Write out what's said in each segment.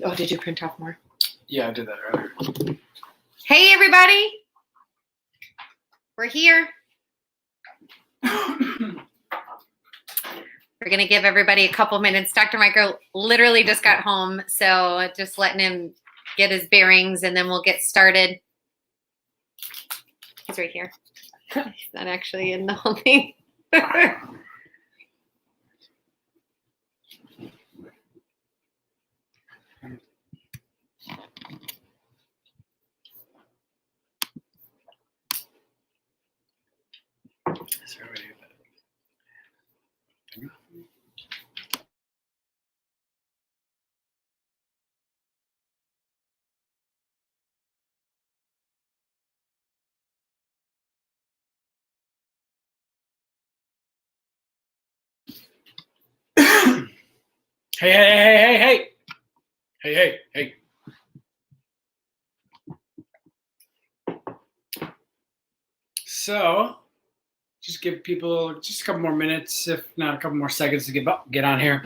Oh, did you print off more? Yeah, I did that earlier. Hey, everybody. We're here. We're going to give everybody a couple minutes. Dr. Micro literally just got home, so just letting him get his bearings, and then we'll get started. He's right here. He's not actually in the whole thing. Hey. So, just give people just a couple more minutes, if not a couple more seconds to get on here.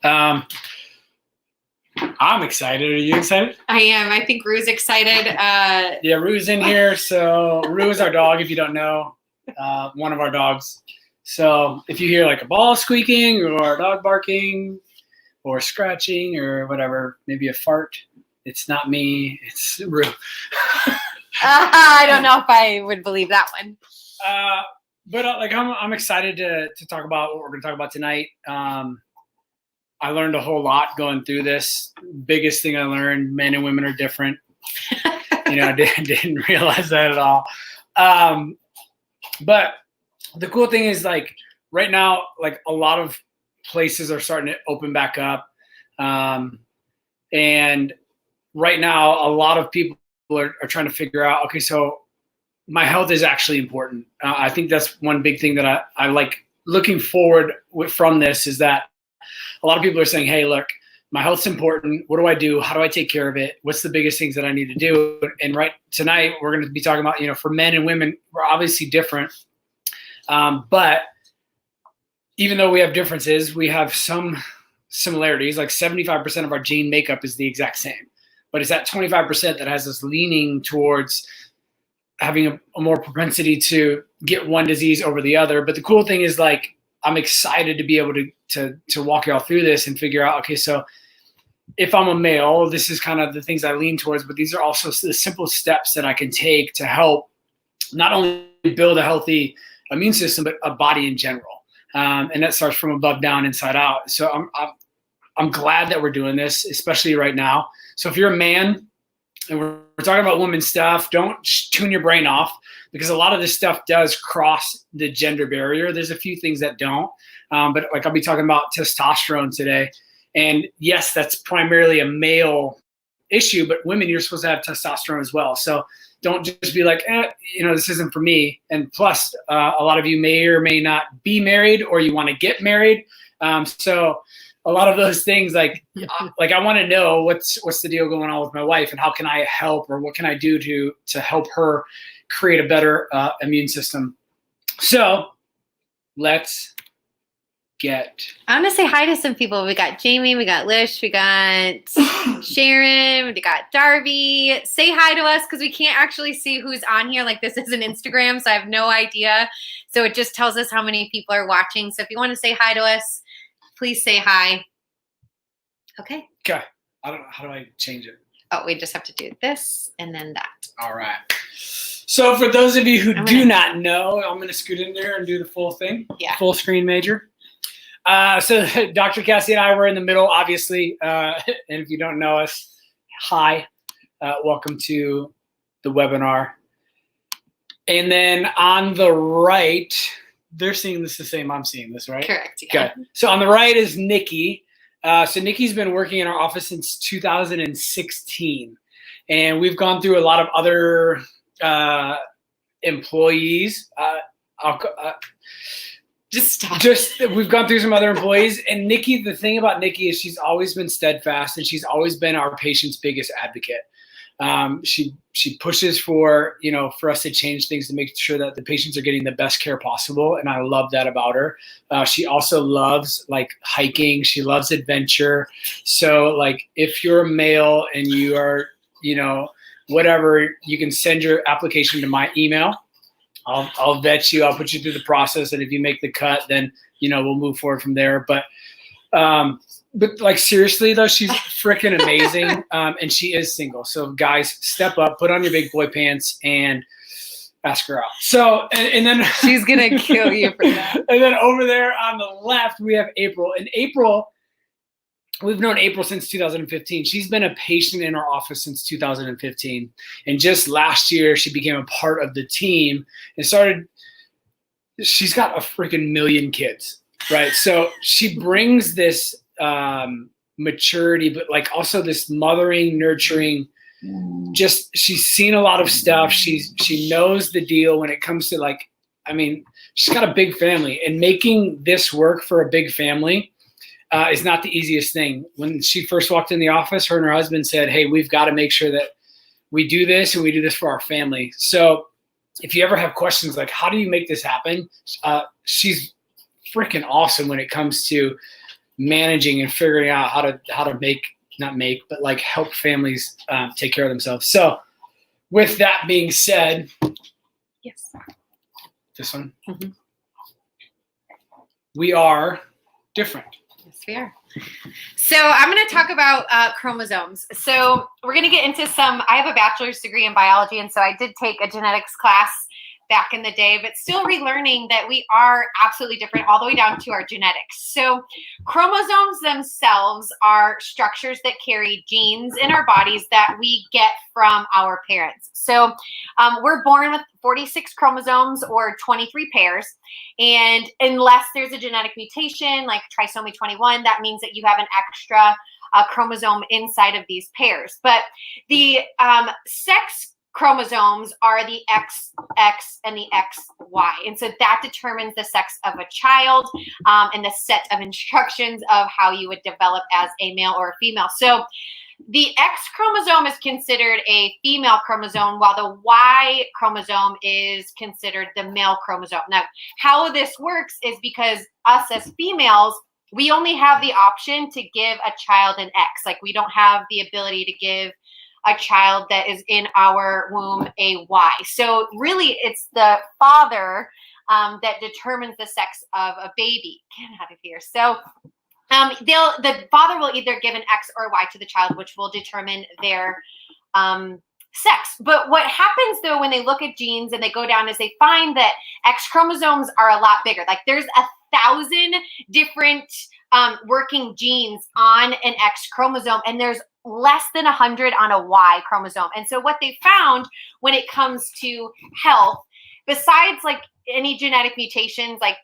I'm excited. Are you excited? I am. I think Rue's excited. Yeah, Rue's in here. So Rue is our dog, if you don't know, one of our dogs. So if you hear like a ball squeaking or a dog barking or scratching or whatever, maybe a fart, it's not me, it's Rue. I don't know if I would believe that one. But I'm excited to talk about what we're going to talk about tonight. I learned a whole lot going through this. Biggest thing I learned: men and women are different. I didn't realize that at all. But the cool thing is, like, right now, like, a lot of places are starting to open back up, and right now, a lot of people are trying to figure out, okay, so my health is actually important. I think that's one big thing that I like looking forward from this, is that a lot of people are saying, hey, look, my health's important. What do I do? How do I take care of it? What's the biggest things that I need to do? And right tonight, we're going to be talking about, for men and women, we're obviously different. But even though we have differences, we have some similarities. Like 75% of our gene makeup is the exact same. But it's that 25% that has us leaning towards having a more propensity to get one disease over the other. But the cool thing is, like, I'm excited to be able to walk y'all through this and figure out, okay, so if I'm a male, this is kind of the things I lean towards, but these are also the simple steps that I can take to help not only build a healthy immune system, but a body in general. And that starts from above down, inside out. So I'm glad that we're doing this, especially right now. So if you're a man and we're talking about women's stuff, don't tune your brain off, because a lot of this stuff does cross the gender barrier. There's a few things that don't, but like I'll be talking about testosterone today. And yes, that's primarily a male issue, but women, you're supposed to have testosterone as well. So don't just be like, this isn't for me. And plus, a lot of you may or may not be married, or you want to get married. So a lot of those things, like I want to know what's the deal going on with my wife, and how can I help, or what can I do to help her create a better immune system. So let's get. I want to say hi to some people. We got Jamie, we got Lish, we got Sharon, we got Darby. Say hi to us, because we can't actually see who's on here. Like, this is an Instagram, so I have no idea. So it just tells us how many people are watching. So if you want to say hi to us, please say hi. Okay. Okay. I don't know. How do I change it? Oh, we just have to do this and then that. All right. So for those of you who do not know, I'm going to scoot in there and do the full thing. Yeah. Full screen major. So Dr. Cassie and I were in the middle, obviously. And if you don't know us, hi. Welcome to the webinar. And then on the right, they're seeing this the same I'm seeing this, right? Correct. Yeah. Okay. So on the right is Nikki. So Nikki's been working in our office since 2016. And we've gone through a lot of other employees. We've gone through some other employees. And Nikki, the thing about Nikki is she's always been steadfast, and she's always been our patient's biggest advocate. She pushes for, for us to change things to make sure that the patients are getting the best care possible. And I love that about her. She also loves like hiking. She loves adventure. So like if you're a male and you are, whatever, you can send your application to my email. I'll vet you. I'll put you through the process. And if you make the cut, then, we'll move forward from there. But like seriously though, she's freaking amazing. And she is single. So guys, step up, put on your big boy pants and ask her out. So, and then she's going to kill you for that. And then over there on the left, we have April. And April, we've known April since 2015. She's been a patient in our office since 2015. And just last year, she became a part of the team and she's got a freaking million kids, right? So she brings this maturity, but like also this mothering, nurturing, she's seen a lot of stuff. She knows the deal when it comes to like, she's got a big family, and making this work for a big family is not the easiest thing. When she first walked in the office, her and her husband said, hey, we've got to make sure that we do this and we do this for our family. So if you ever have questions like, how do you make this happen? She's freaking awesome when it comes to managing and figuring out how to but like help families take care of themselves. So with that being said, yes, this one, we are different. Yes, we are. So I'm going to talk about chromosomes. So we're going to get into I have a bachelor's degree in biology, and so I did take a genetics class back in the day, but still relearning that we are absolutely different all the way down to our genetics. So chromosomes themselves are structures that carry genes in our bodies that we get from our parents. So we're born with 46 chromosomes or 23 pairs. And unless there's a genetic mutation like trisomy 21, that means that you have an extra chromosome inside of these pairs. But the sex chromosomes are the XX and the XY. And so that determines the sex of a child and the set of instructions of how you would develop as a male or a female. So the X chromosome is considered a female chromosome, while the Y chromosome is considered the male chromosome. Now, how this works is because us as females, we only have the option to give a child an X. Like we don't have the ability to give a child that is in our womb a Y. So really it's the father that determines the sex of a baby. Get out of here. So the father will either give an X or a Y to the child, which will determine their sex. But what happens though when they look at genes and they go down is they find that X chromosomes are a lot bigger. Like there's 1,000 different working genes on an X chromosome, and there's less than 100 on a Y chromosome. And so what they found when it comes to health, besides like any genetic mutations, like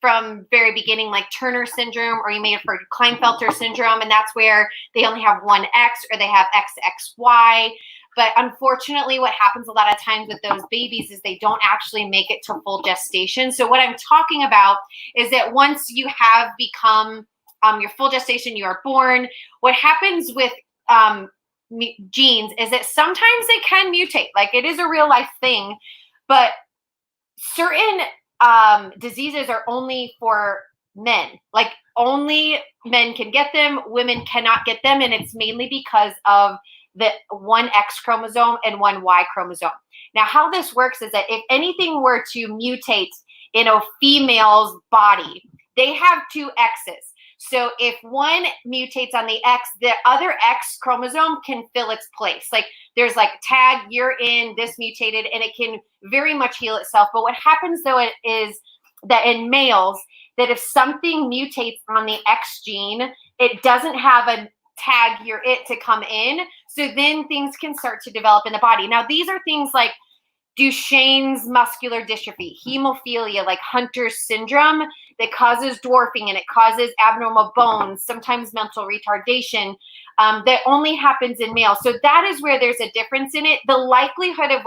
from very beginning, like Turner syndrome, or you may have heard Klinefelter syndrome, and that's where they only have one X or they have XXY. But unfortunately, what happens a lot of times with those babies is they don't actually make it to full gestation. So what I'm talking about is that once you have become your full gestation, you are born, what happens with genes is that sometimes they can mutate. Like it is a real life thing, but certain diseases are only for men. Like only men can get them, women cannot get them. And it's mainly because of the one X chromosome and one Y chromosome. Now, how this works is that if anything were to mutate in a female's body, they have two X's. So if one mutates on the X, the other X chromosome can fill its place. Like there's like tag, you're in, this mutated, and it can very much heal itself. But what happens though is that in males, that if something mutates on the X gene, it doesn't have a tag, you're it to come in. So then things can start to develop in the body. Now, these are things like Duchenne's muscular dystrophy, hemophilia, like Hunter's syndrome that causes dwarfing and it causes abnormal bones, sometimes mental retardation that only happens in males. So that is where there's a difference in it. The likelihood of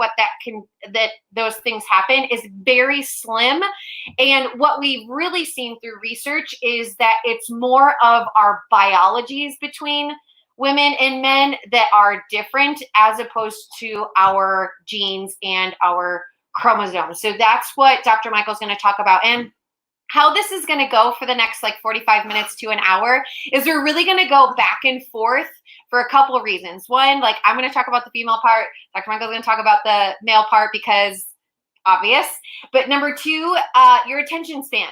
that those things happen is very slim. And what we've really seen through research is that it's more of our biologies between women and men that are different as opposed to our genes and our chromosomes. So that's what Dr. Michael's going to talk about. And how this is going to go for the next like 45 minutes to an hour is we're really going to go back and forth for a couple of reasons. One, like I'm going to talk about the female part. Dr. Michael's going to talk about the male part because obvious. But number two, your attention span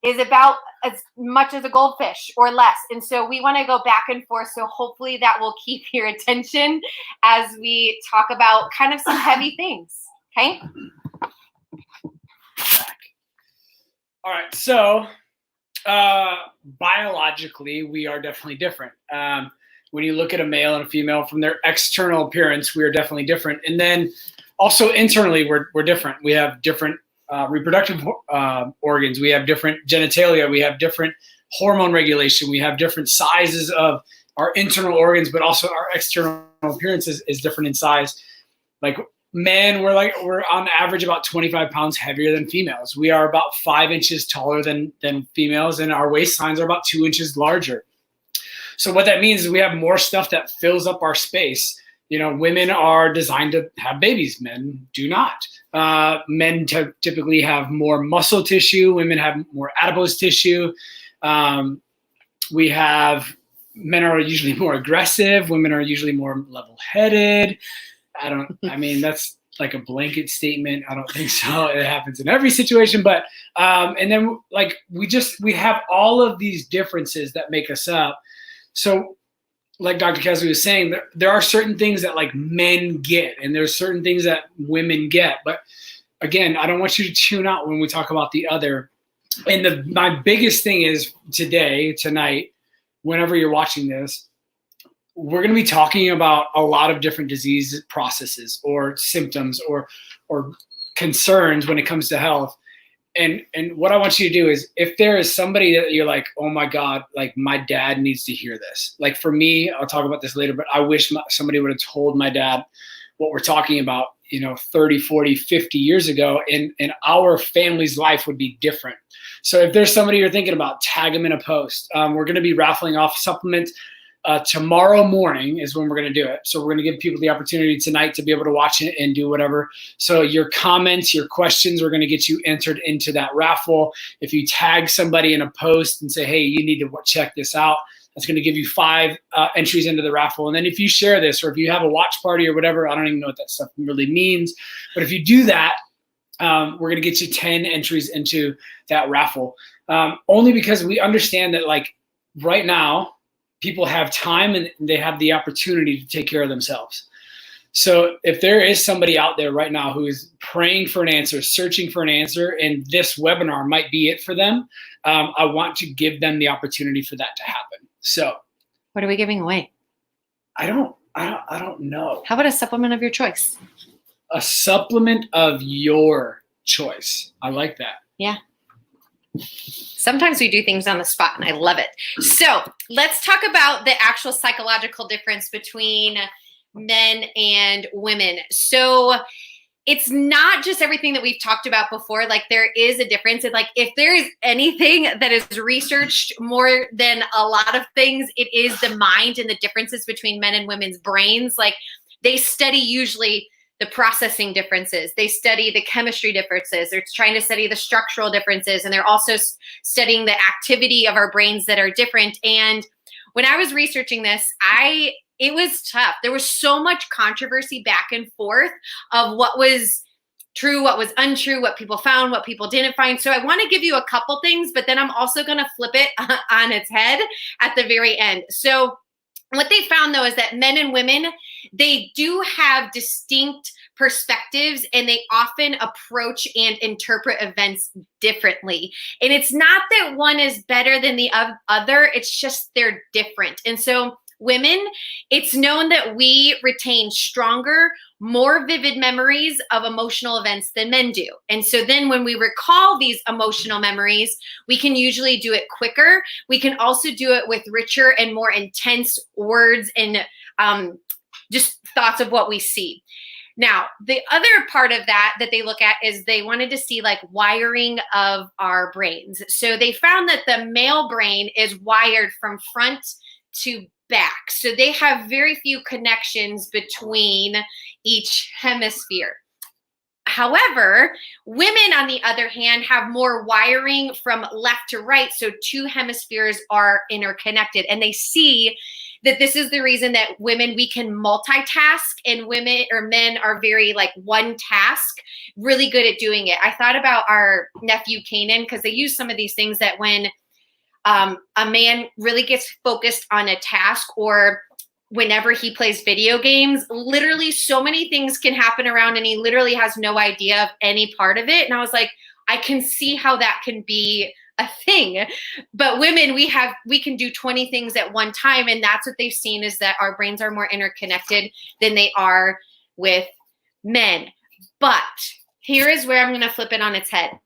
is about as much as a goldfish or less. And so we want to go back and forth. So hopefully that will keep your attention as we talk about kind of some heavy things. Okay. All right. So biologically, we are definitely different. When you look at a male and a female from their external appearance, we are definitely different. And then also internally, we're different. We have different reproductive organs. We have different genitalia. We have different hormone regulation. We have different sizes of our internal organs, but also our external appearance is different in size. Like men, we're on average about 25 pounds heavier than females. We are about 5 inches taller than females, and our waistlines are about 2 inches larger. So what that means is we have more stuff that fills up our space. You know, women are designed to have babies. Men do not. Men typically have more muscle tissue. Women have more adipose tissue. Men are usually more aggressive. Women are usually more level-headed. I mean, that's like a blanket statement. I don't think so. It happens in every situation, but, and then like, we have all of these differences that make us up. So like Dr. Kesley was saying, there are certain things that like men get, and there's certain things that women get. But again, I don't want you to tune out when we talk about the other. And my biggest thing is tonight, whenever you're watching this, we're going to be talking about a lot of different disease processes or symptoms or concerns when it comes to health. And what I want you to do is, if there is somebody that you're like, oh my God, like my dad needs to hear this. Like for me, I'll talk about this later, but I wish somebody would have told my dad what we're talking about, 30, 40, 50 years ago, and our family's life would be different. So if there's somebody you're thinking about, tag them in a post. We're going to be raffling off supplements. Tomorrow morning is when we're going to do it. So we're going to give people the opportunity tonight to be able to watch it and do whatever. So your comments, your questions are going to get you entered into that raffle. If you tag somebody in a post and say, hey, you need to check this out, that's going to give you 5 entries into the raffle. And then if you share this, or if you have a watch party or whatever, I don't even know what that stuff really means. But if you do that, we're going to get you 10 entries into that raffle. Only because we understand that like right now, people have time and they have the opportunity to take care of themselves. So if there is somebody out there right now who is praying for an answer, searching for an answer, and this webinar might be it for them, I want to give them the opportunity for that to happen. So what are we giving away? I don't know. How about a supplement of your choice? A supplement of your choice. I like that. Yeah. Sometimes we do things on the spot and I love it. So let's talk about the actual psychological difference between men and women. So it's not just everything that we've talked about before. Like there is a difference. And like if there is anything that is researched more than a lot of things, it is the mind and the differences between men and women's brains. Like they study usually the processing differences. They study the chemistry differences. They're trying to study the structural differences. And they're also studying the activity of our brains that are different. And when I was researching this, it was tough. There was so much controversy back and forth of what was true, what was untrue, what people found, what people didn't find. So I want to give you a couple things, but then I'm also going to flip it on its head at the very end. So what they found, though, is that men and women, they do have distinct perspectives and they often approach and interpret events differently. And it's not that one is better than the other, it's just they're different. And so women, it's known that we retain stronger, more vivid memories of emotional events than men do. And so then when we recall these emotional memories, we can usually do it quicker. We can also do it with richer and more intense words and just thoughts of what we see. Now, the other part of that they look at is they wanted to see like wiring of our brains. So they found that the male brain is wired from front to back. So they have very few connections between each hemisphere. However, women, on the other hand, have more wiring from left to right. So two hemispheres are interconnected, and they see that this is the reason that women, we can multitask, and women or men are very like one task, really good at doing it. I thought about our nephew Kanan, because they use some of these things that when a man really gets focused on a task, or whenever he plays video games, literally so many things can happen around, and he literally has no idea of any part of it. And I was like, I can see how that can be a thing. But women, we can do 20 things at one time. And that's what they've seen, is that our brains are more interconnected than they are with men. But here is where I'm going to flip it on its head.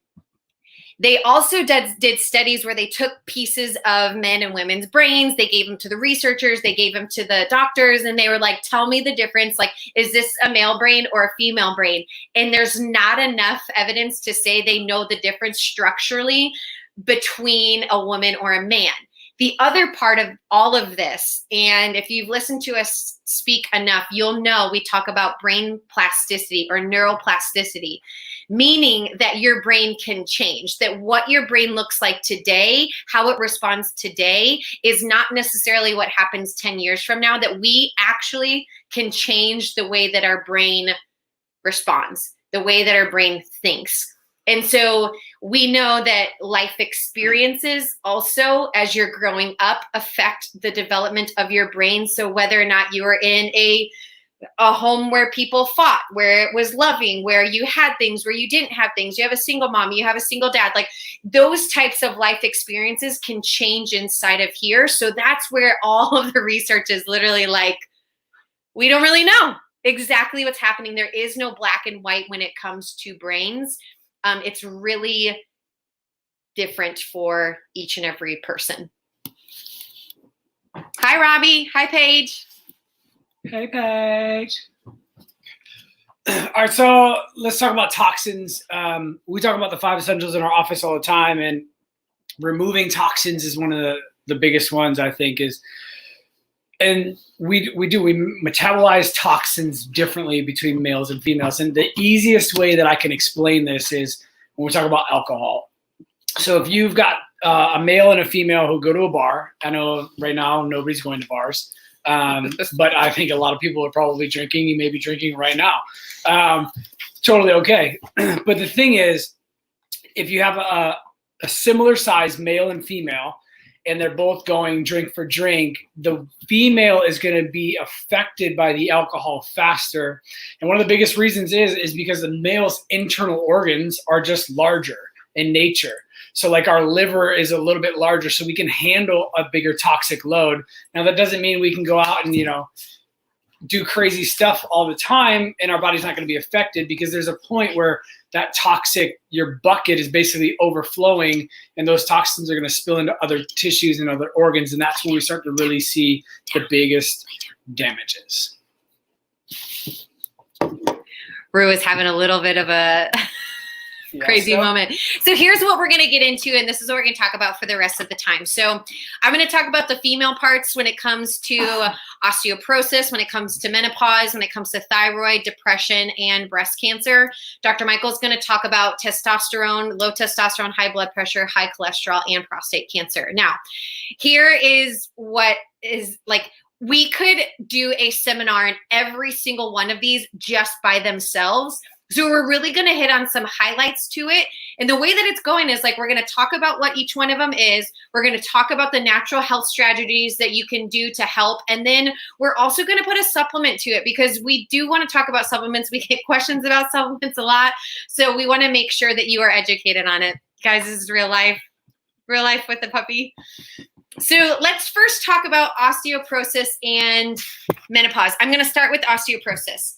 They also did studies where they took pieces of men and women's brains. They gave them to the researchers. They gave them to the doctors. And they were like, tell me the difference. Like, is this a male brain or a female brain? And there's not enough evidence to say they know the difference structurally between a woman or a man. The other part of all of this, and if you've listened to us speak enough, you'll know we talk about brain plasticity or neuroplasticity, meaning that your brain can change, that what your brain looks like today, how it responds today, is not necessarily what happens 10 years from now, that we actually can change the way that our brain responds, the way that our brain thinks. And so we know that life experiences also, as you're growing up, affect the development of your brain. So whether or not you were in a home where people fought, where it was loving, where you had things, where you didn't have things, you have a single mom, you have a single dad, like those types of life experiences can change inside of here. So that's where all of the research is literally like, we don't really know exactly what's happening. There is no black and white when it comes to brains. It's really different for each and every person. Hi, Robbie. Hi, Paige. Hey, Paige. All right, so let's talk about toxins. We talk about the 5 essentials in our office all the time, and removing toxins is one of the biggest ones, I think, and we metabolize toxins differently between males and females. And the easiest way that I can explain this is when we talk about alcohol. So if you've got a male and a female who go to a bar, I know right now nobody's going to bars, but I think a lot of people are probably drinking. You may be drinking right now. Totally okay. But the thing is, if you have a similar size male and female, and they're both going drink for drink, the female is going to be affected by the alcohol faster. And one of the biggest reasons is because the male's internal organs are just larger in nature. So like our liver is a little bit larger, so we can handle a bigger toxic load. Now that doesn't mean we can go out and, do crazy stuff all the time and our body's not going to be affected, because there's a point where that toxic, your bucket is basically overflowing, and those toxins are going to spill into other tissues and other organs. And that's when we start to really see the biggest damages. Rue is having a little bit of a crazy moment. So here's what we're going to get into, and this is what we're going to talk about for the rest of the time. So I'm going to talk about the female parts when it comes to osteoporosis, when it comes to menopause, when it comes to thyroid, depression, and breast cancer. Dr. Michael's going to talk about testosterone, low testosterone, high blood pressure, high cholesterol, and prostate cancer. Now, here is what is like, we could do a seminar on every single one of these just by themselves. So we're really going to hit on some highlights to it. And the way that it's going is like, we're going to talk about what each one of them is. We're going to talk about the natural health strategies that you can do to help. And then we're also going to put a supplement to it, because we do want to talk about supplements. We get questions about supplements a lot. So we want to make sure that you are educated on it. Guys, this is real life with the puppy. So let's first talk about osteoporosis and menopause. I'm going to start with osteoporosis.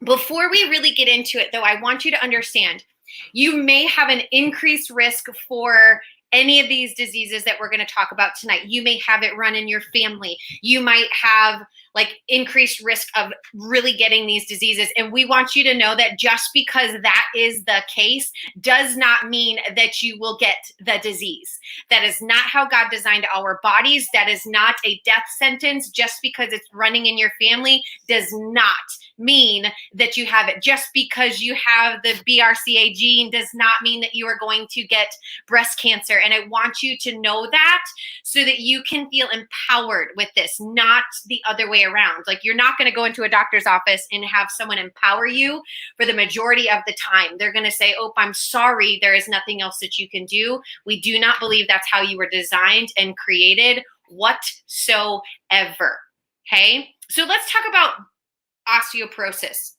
Before we really get into it, though, I want you to understand, you may have an increased risk for any of these diseases that we're going to talk about tonight. You may have it run in your family. You might have like increased risk of really getting these diseases. And we want you to know that just because that is the case does not mean that you will get the disease. That is not how God designed our bodies. That is not a death sentence. Just because it's running in your family does not mean that you have it. Just because you have the BRCA gene does not mean that you are going to get breast cancer. And I want you to know that so that you can feel empowered with this, not the other way around. Like, you're not going to go into a doctor's office and have someone empower you for the majority of the time. They're going to say, oh, I'm sorry, there is nothing else that you can do. We do not believe that's how you were designed and created whatsoever. Okay, so let's talk about osteoporosis.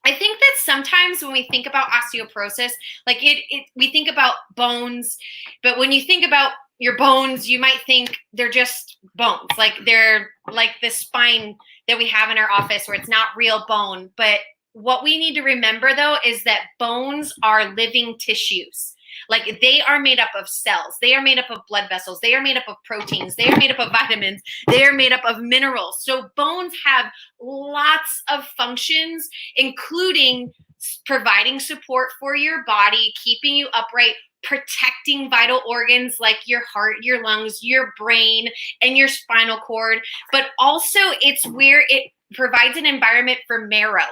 I think that sometimes when we think about osteoporosis, like we think about bones, but when you think about your bones, you might think they're just bones, like they're like the spine that we have in our office where it's not real bone. But what we need to remember, though, is that bones are living tissues. Like, they are made up of cells. They are made up of blood vessels. They are made up of proteins. They are made up of vitamins. They are made up of minerals. So bones have lots of functions, including providing support for your body, keeping you upright, protecting vital organs like your heart, your lungs, your brain, and your spinal cord. But also, it's where it provides an environment for marrow,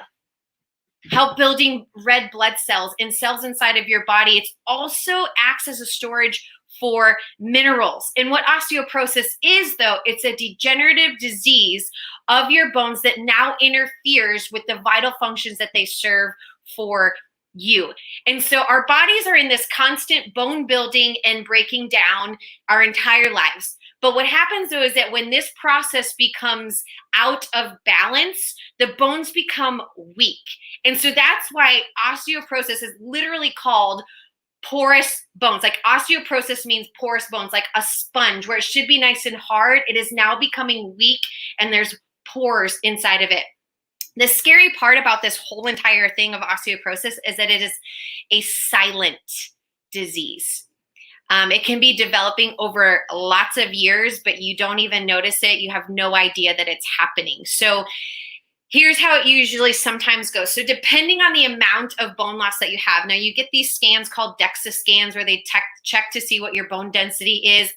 help building red blood cells and cells inside of your body. It also acts as a storage for minerals. And what osteoporosis is, though, it's a degenerative disease of your bones that now interferes with the vital functions that they serve for you. And so our bodies are in this constant bone building and breaking down our entire lives. But what happens, though, is that when this process becomes out of balance, the bones become weak. And so that's why osteoporosis is literally called porous bones. Like, osteoporosis means porous bones, like a sponge where it should be nice and hard. It is now becoming weak, and there's pores inside of it. The scary part about this whole entire thing of osteoporosis is that it is a silent disease. It can be developing over lots of years, but you don't even notice it. You have no idea that it's happening. So here's how it usually sometimes goes. So depending on the amount of bone loss that you have, now you get these scans called DEXA scans where they check to see what your bone density is.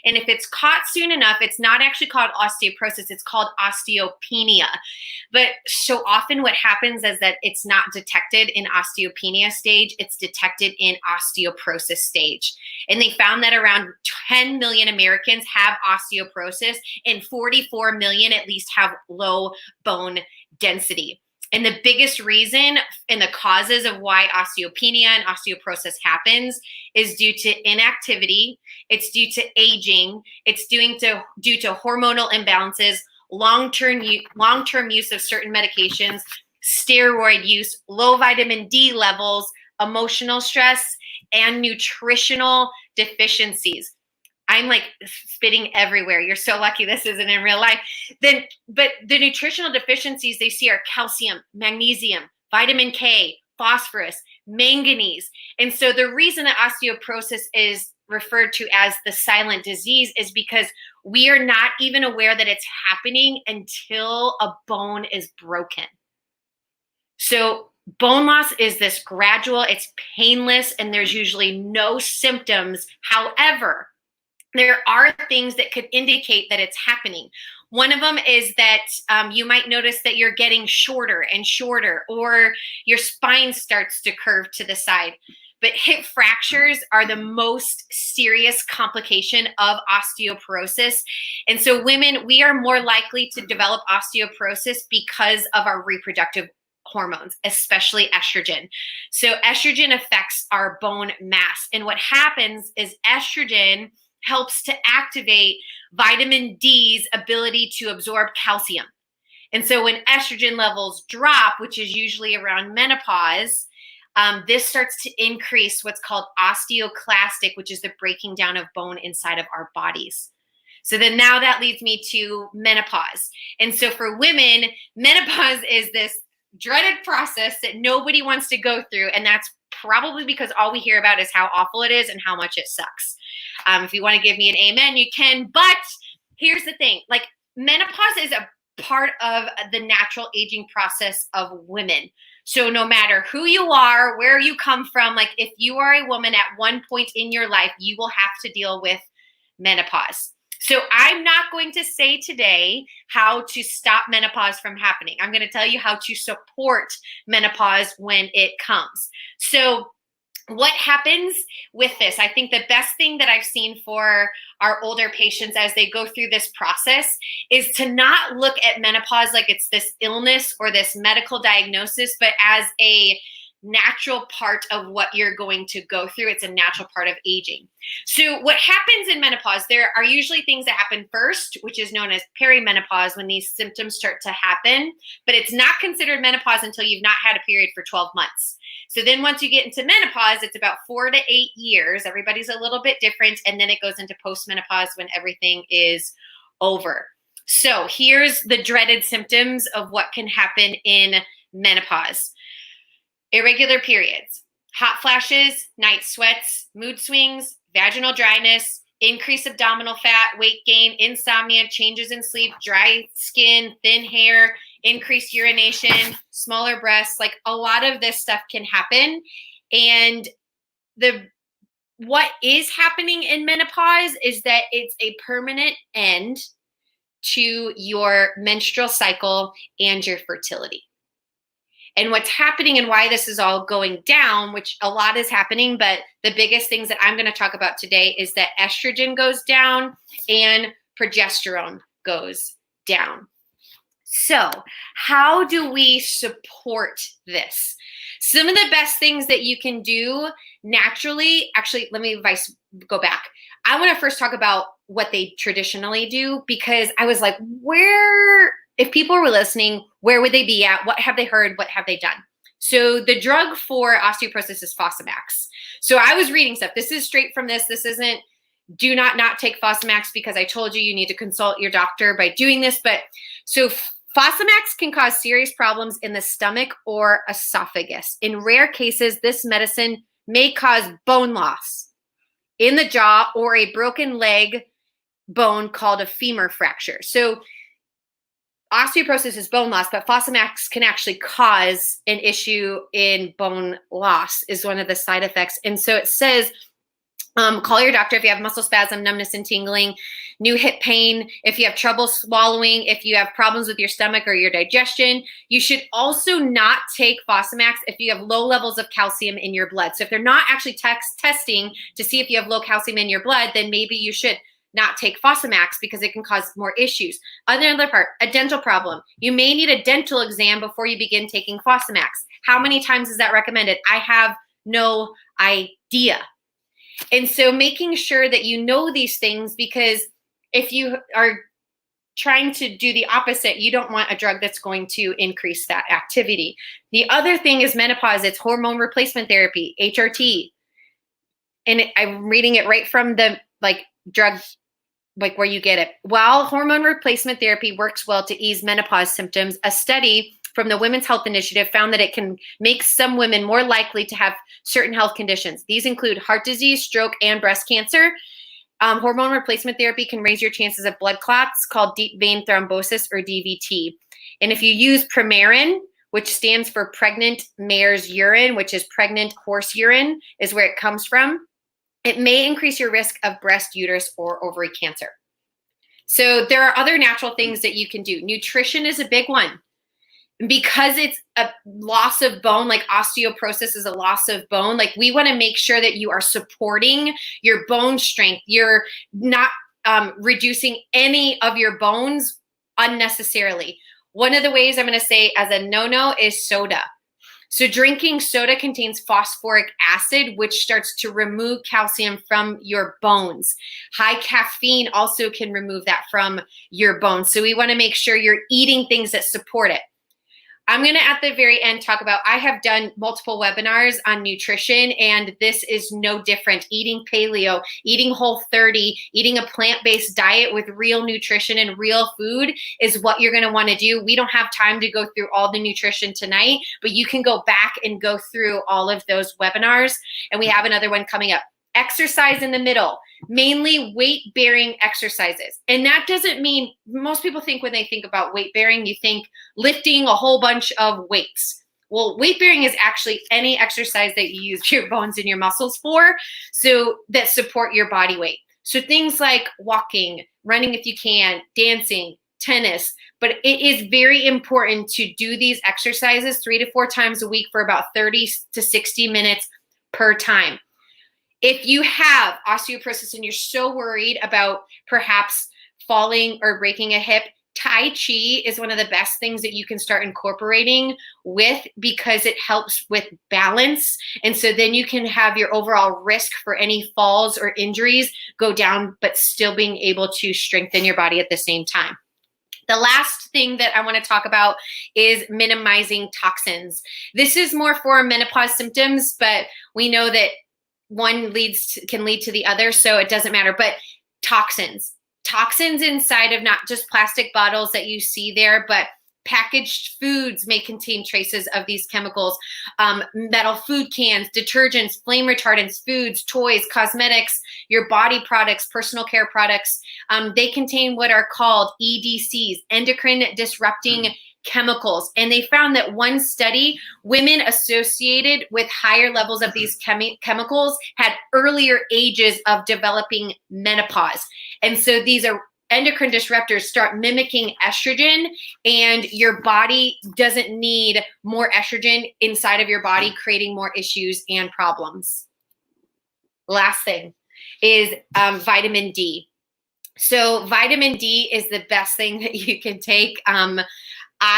And if it's caught soon enough, it's not actually called osteoporosis, it's called osteopenia. But so often what happens is that it's not detected in osteopenia stage, it's detected in osteoporosis stage. And they found that around 10 million Americans have osteoporosis and 44 million at least have low bone density. And the biggest reason and the causes of why osteopenia and osteoporosis happens is due to inactivity, it's due to aging, it's due to hormonal imbalances, long-term use of certain medications, steroid use, low vitamin D levels, emotional stress, and nutritional deficiencies. I'm like spitting everywhere. You're so lucky this isn't in real life. But the nutritional deficiencies they see are calcium, magnesium, vitamin K, phosphorus, manganese. And so the reason that osteoporosis is referred to as the silent disease is because we are not even aware that it's happening until a bone is broken. So bone loss is this gradual, it's painless, and there's usually no symptoms. However, there are things that could indicate that it's happening. One of them is that you might notice that you're getting shorter and shorter, or your spine starts to curve to the side. But hip fractures are the most serious complication of osteoporosis. And so women, we are more likely to develop osteoporosis because of our reproductive hormones, especially estrogen. So estrogen affects our bone mass. And what happens is estrogen helps to activate vitamin D's ability to absorb calcium. And so when estrogen levels drop, which is usually around menopause, this starts to increase what's called osteoclastic, which is the breaking down of bone inside of our bodies. So then now that leads me to menopause. And so for women, menopause is this dreaded process that nobody wants to go through. And that's probably because all we hear about is how awful it is and how much it sucks. If you want to give me an amen, you can. But here's the thing, like menopause is a part of the natural aging process of women. So no matter who you are, where you come from, like if you are a woman at one point in your life, you will have to deal with menopause. So I'm not going to say today how to stop menopause from happening. I'm going to tell you how to support menopause when it comes. So what happens with this? I think the best thing that I've seen for our older patients as they go through this process is to not look at menopause like it's this illness or this medical diagnosis, but as a natural part of what you're going to go through. It's a natural part of aging. So what happens in menopause, there are usually things that happen first, which is known as perimenopause, when these symptoms start to happen, but it's not considered menopause until you've not had a period for 12 months. So then once you get into menopause, it's about 4 to 8 years. Everybody's a little bit different. And then it goes into postmenopause when everything is over. So here's the dreaded symptoms of what can happen in menopause. Irregular periods, hot flashes, night sweats, mood swings, vaginal dryness, increased abdominal fat, weight gain, insomnia, changes in sleep, dry skin, thin hair, increased urination, smaller breasts. Like a lot of this stuff can happen. And what is happening in menopause is that it's a permanent end to your menstrual cycle and your fertility. And what's happening and why this is all going down, which a lot is happening, but the biggest things that I'm going to talk about today is that estrogen goes down and progesterone goes down. So how do we support this? Some of the best things that you can do naturally, actually, let me go back. I want to first talk about what they traditionally do, because I was like, if people were listening, where would they be at? What have they heard? What have they done? So the drug for osteoporosis is Fosamax. So I was reading stuff. This is straight from this. This isn't, do not take Fosamax because I told you need to consult your doctor by doing this. But so Fosamax can cause serious problems in the stomach or esophagus. In rare cases, this medicine may cause bone loss in the jaw or a broken leg bone called a femur fracture. So osteoporosis is bone loss, but Fosamax can actually cause an issue in bone loss is one of the side effects. And so it says, call your doctor if you have muscle spasm, numbness and tingling, new hip pain, if you have trouble swallowing, if you have problems with your stomach or your digestion. You should also not take Fosamax if you have low levels of calcium in your blood. So if they're not actually testing to see if you have low calcium in your blood, then maybe you should not take Fosamax because it can cause more issues. Another part, a dental problem. You may need a dental exam before you begin taking Fosamax. How many times is that recommended? I have no idea. And so making sure that you know these things, because if you are trying to do the opposite, you don't want a drug that's going to increase that activity. The other thing is menopause. It's hormone replacement therapy, HRT. And I'm reading it right from the drug, where you get it. While hormone replacement therapy works well to ease menopause symptoms, a study from the Women's Health Initiative found that it can make some women more likely to have certain health conditions. These include heart disease, stroke, and breast cancer. Hormone replacement therapy can raise your chances of blood clots called deep vein thrombosis or DVT. And if you use Premarin, which stands for pregnant mare's urine, which is pregnant horse urine, is where it comes from, it may increase your risk of breast, uterus, or ovary cancer. So there are other natural things that you can do. Nutrition is a big one. Because it's a loss of bone, like osteoporosis is a loss of bone, we want to make sure that you are supporting your bone strength. You're not reducing any of your bones unnecessarily. One of the ways I'm going to say as a no-no is soda. So drinking soda contains phosphoric acid, which starts to remove calcium from your bones. High caffeine also can remove that from your bones. So we want to make sure you're eating things that support it. I'm going to, at the very end, talk about, I have done multiple webinars on nutrition, and this is no different. Eating paleo, eating Whole30, eating a plant-based diet with real nutrition and real food is what you're going to want to do. We don't have time to go through all the nutrition tonight, but you can go back and go through all of those webinars, and we have another one coming up. exercise in the middle, mainly weight-bearing exercises. And that doesn't mean, most people think when they think about weight-bearing, you think lifting a whole bunch of weights. Well, weight-bearing is actually any exercise that you use your bones and your muscles for, so that support your body weight. So things like walking, running if you can, dancing, tennis, but it is very important to do these exercises 3 to 4 times a week for about 30 to 60 minutes per time. If you have osteoporosis and you're so worried about perhaps falling or breaking a hip, Tai Chi is one of the best things that you can start incorporating with, because it helps with balance. And so then you can have your overall risk for any falls or injuries go down, but still being able to strengthen your body at the same time. The last thing that I want to talk about is minimizing toxins. This is more for menopause symptoms, but we know that one can lead to the other, so it doesn't matter. But toxins inside of not just plastic bottles that you see there, but packaged foods may contain traces of these chemicals. Metal food cans, detergents, flame retardants, foods, toys, cosmetics, your body products, personal care products, they contain what are called EDCs, endocrine disrupting chemicals. And they found that one study, women associated with higher levels of these chemicals had earlier ages of developing menopause. And so these are endocrine disruptors start mimicking estrogen, and your body doesn't need more estrogen inside of your body, creating more issues and problems. Last thing is vitamin D. So vitamin D is the best thing that you can take.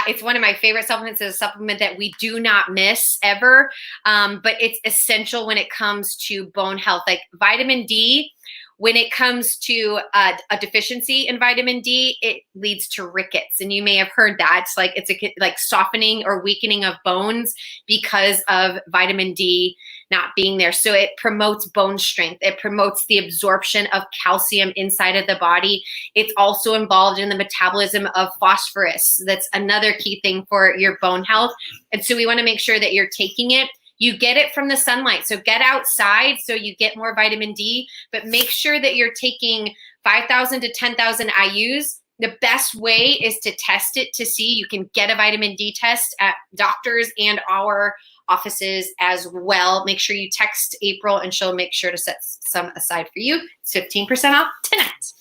It's one of my favorite supplements. It's a supplement that we do not miss ever, but it's essential when it comes to bone health. Like vitamin D, when it comes to a deficiency in vitamin D, it leads to rickets. And you may have heard that. It's like softening or weakening of bones because of vitamin D not being there. So it promotes bone strength. It promotes the absorption of calcium inside of the body. It's also involved in the metabolism of phosphorus. That's another key thing for your bone health. And so we want to make sure that you're taking it. You get it from the sunlight. So get outside so you get more vitamin D, but make sure that you're taking 5,000 to 10,000 IUs. The best way is to test it to see. You can get a vitamin D test at doctors and our offices as well. Make sure you text April and she'll make sure to set some aside for you. It's 15% off tonight.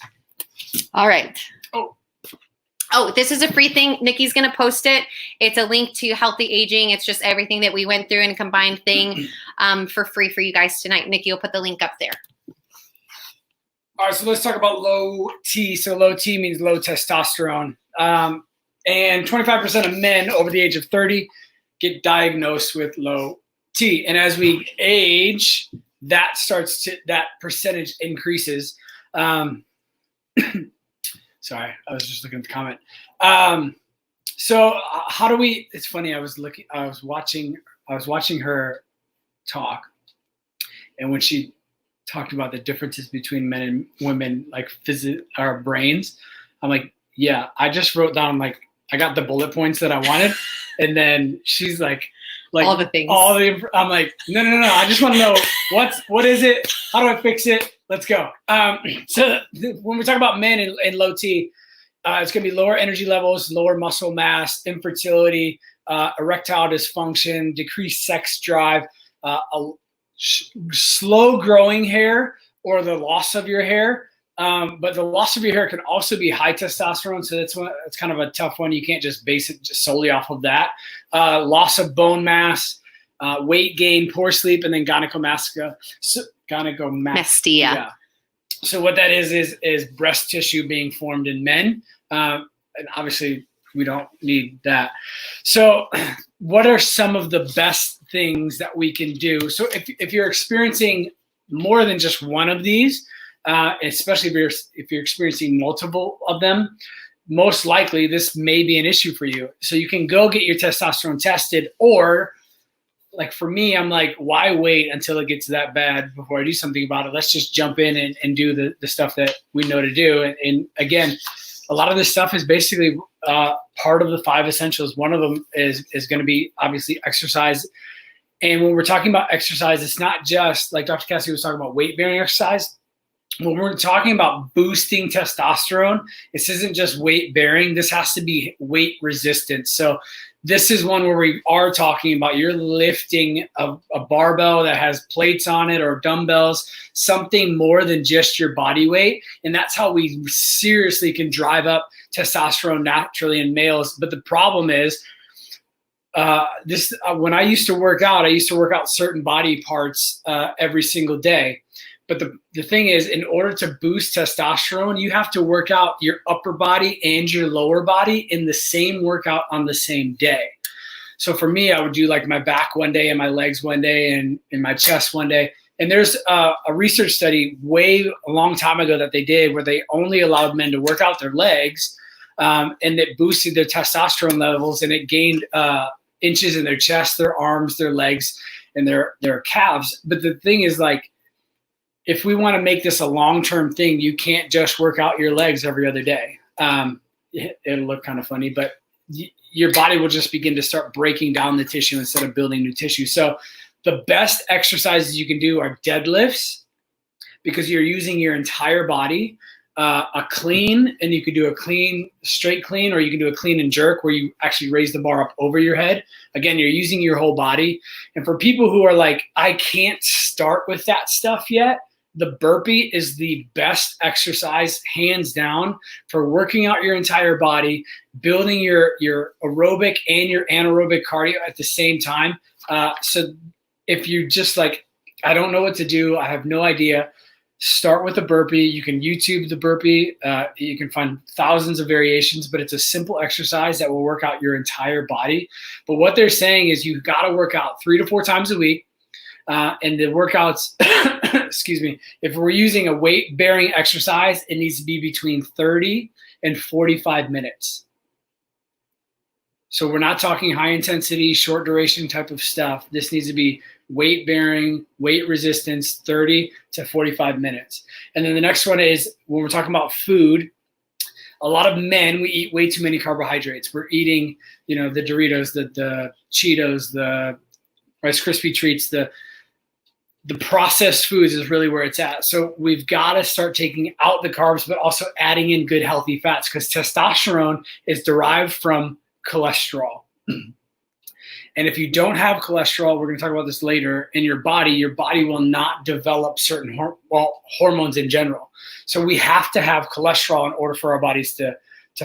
All right. Oh, this is a free thing. Nikki's going to post it. It's a link to healthy aging. It's just everything that we went through in a combined thing for free for you guys tonight. Nikki will put the link up there. All right, so let's talk about low T. So low T means low testosterone. And 25% of men over the age of 30 get diagnosed with low T. And as we age, that percentage increases. Sorry, I was just looking at the comment. So how do we? It's funny. I was watching her talk, and when she talked about the differences between men and women, like our brains, I'm like, yeah. I just wrote down I got the bullet points that I wanted, and then she's like all the things. I'm like, no. I just want to know what is it? How do I fix it? Let's go. So when we talk about men and low T, it's going to be lower energy levels, lower muscle mass, infertility, erectile dysfunction, decreased sex drive, slow growing hair or the loss of your hair. But the loss of your hair can also be high testosterone. So it's kind of a tough one. You can't just base it just solely off of that. Loss of bone mass, weight gain, poor sleep, and then gynecomastia. Yeah. So what that is breast tissue being formed in men. And obviously we don't need that. So what are some of the best things that we can do? So if you're experiencing more than just one of these, especially if you're experiencing multiple of them, most likely this may be an issue for you. So you can go get your testosterone tested, or like for me, I'm like, why wait until it gets that bad before I do something about it? Let's just jump in and do the stuff that we know to do. And again, a lot of this stuff is basically part of the 5 essentials. One of them is going to be obviously exercise And when we're talking about exercise, it's not just like Dr. Cassie was talking about weight bearing exercise. When we're talking about boosting testosterone, this isn't just weight bearing. This has to be weight resistant. So this is one where we are talking about you're lifting a barbell that has plates on it or dumbbells, something more than just your body weight. And that's how we seriously can drive up testosterone naturally in males. But the problem is, when I used to work out certain body parts every single day. But the thing is, in order to boost testosterone, you have to work out your upper body and your lower body in the same workout on the same day. So for me, I would do like my back one day and my legs one day and my chest one day. And there's a research study a long time ago that they did where they only allowed men to work out their legs, and it boosted their testosterone levels, and it gained inches in their chest, their arms, their legs, and their calves. But the thing is, like, if we want to make this a long-term thing, you can't just work out your legs every other day. It'll look kind of funny, but your body will just begin to start breaking down the tissue instead of building new tissue. So the best exercises you can do are deadlifts, because you're using your entire body. A clean, and you could do a clean, straight clean, or you can do a clean and jerk where you actually raise the bar up over your head. Again, you're using your whole body. And for people who are like, I can't start with that stuff yet, the burpee is the best exercise, hands down, for working out your entire body, building your aerobic and your anaerobic cardio at the same time. So if you just like, I don't know what to do, I have no idea, start with a burpee. You can YouTube the burpee. You can find thousands of variations, but it's a simple exercise that will work out your entire body. But what they're saying is you've got to work out 3 to 4 times a week. And the workouts, excuse me, if we're using a weight-bearing exercise, it needs to be between 30 and 45 minutes. So we're not talking high-intensity, short-duration type of stuff. This needs to be weight-bearing, weight resistance, 30 to 45 minutes. And then the next one is when we're talking about food, a lot of men, we eat way too many carbohydrates. We're eating, the Doritos, the Cheetos, the Rice Krispie treats, the processed foods is really where it's at. So we've got to start taking out the carbs, but also adding in good, healthy fats, because testosterone is derived from cholesterol. And if you don't have cholesterol, we're going to talk about this later, in your body will not develop certain hormones in general. So we have to have cholesterol in order for our bodies to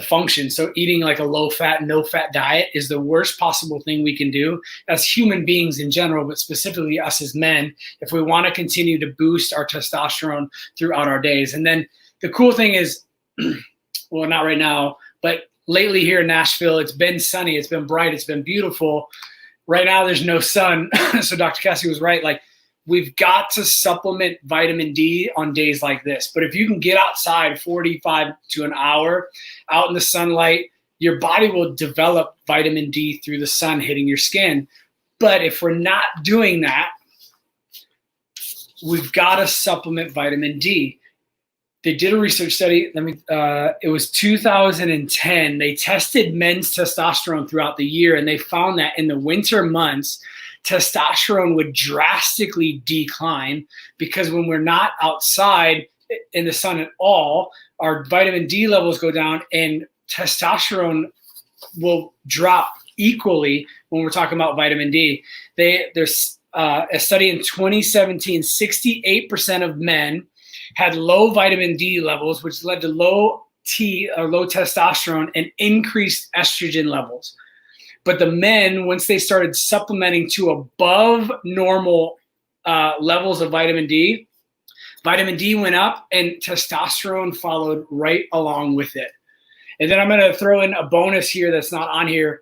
function. So eating like a low-fat, no-fat diet is the worst possible thing we can do as human beings in general, but specifically us as men, if we want to continue to boost our testosterone throughout our days. And then the cool thing is, well, not right now, but lately here in Nashville, it's been sunny, it's been bright, it's been beautiful. Right now there's no sun. So Dr. Cassie was right. Like, we've got to supplement vitamin D on days like this. But if you can get outside 45 to an hour out in the sunlight, your body will develop vitamin D through the sun hitting your skin. But if we're not doing that, we've got to supplement vitamin D. They did a research study. It was 2010. They tested men's testosterone throughout the year, and they found that in the winter months, testosterone would drastically decline, because when we're not outside in the sun at all, our vitamin D levels go down and testosterone will drop equally when we're talking about vitamin D. There's a study in 2017, 68% of men had low vitamin D levels, which led to low testosterone and increased estrogen levels. But the men, once they started supplementing to above normal levels of vitamin D went up and testosterone followed right along with it. And then I'm going to throw in a bonus here that's not on here,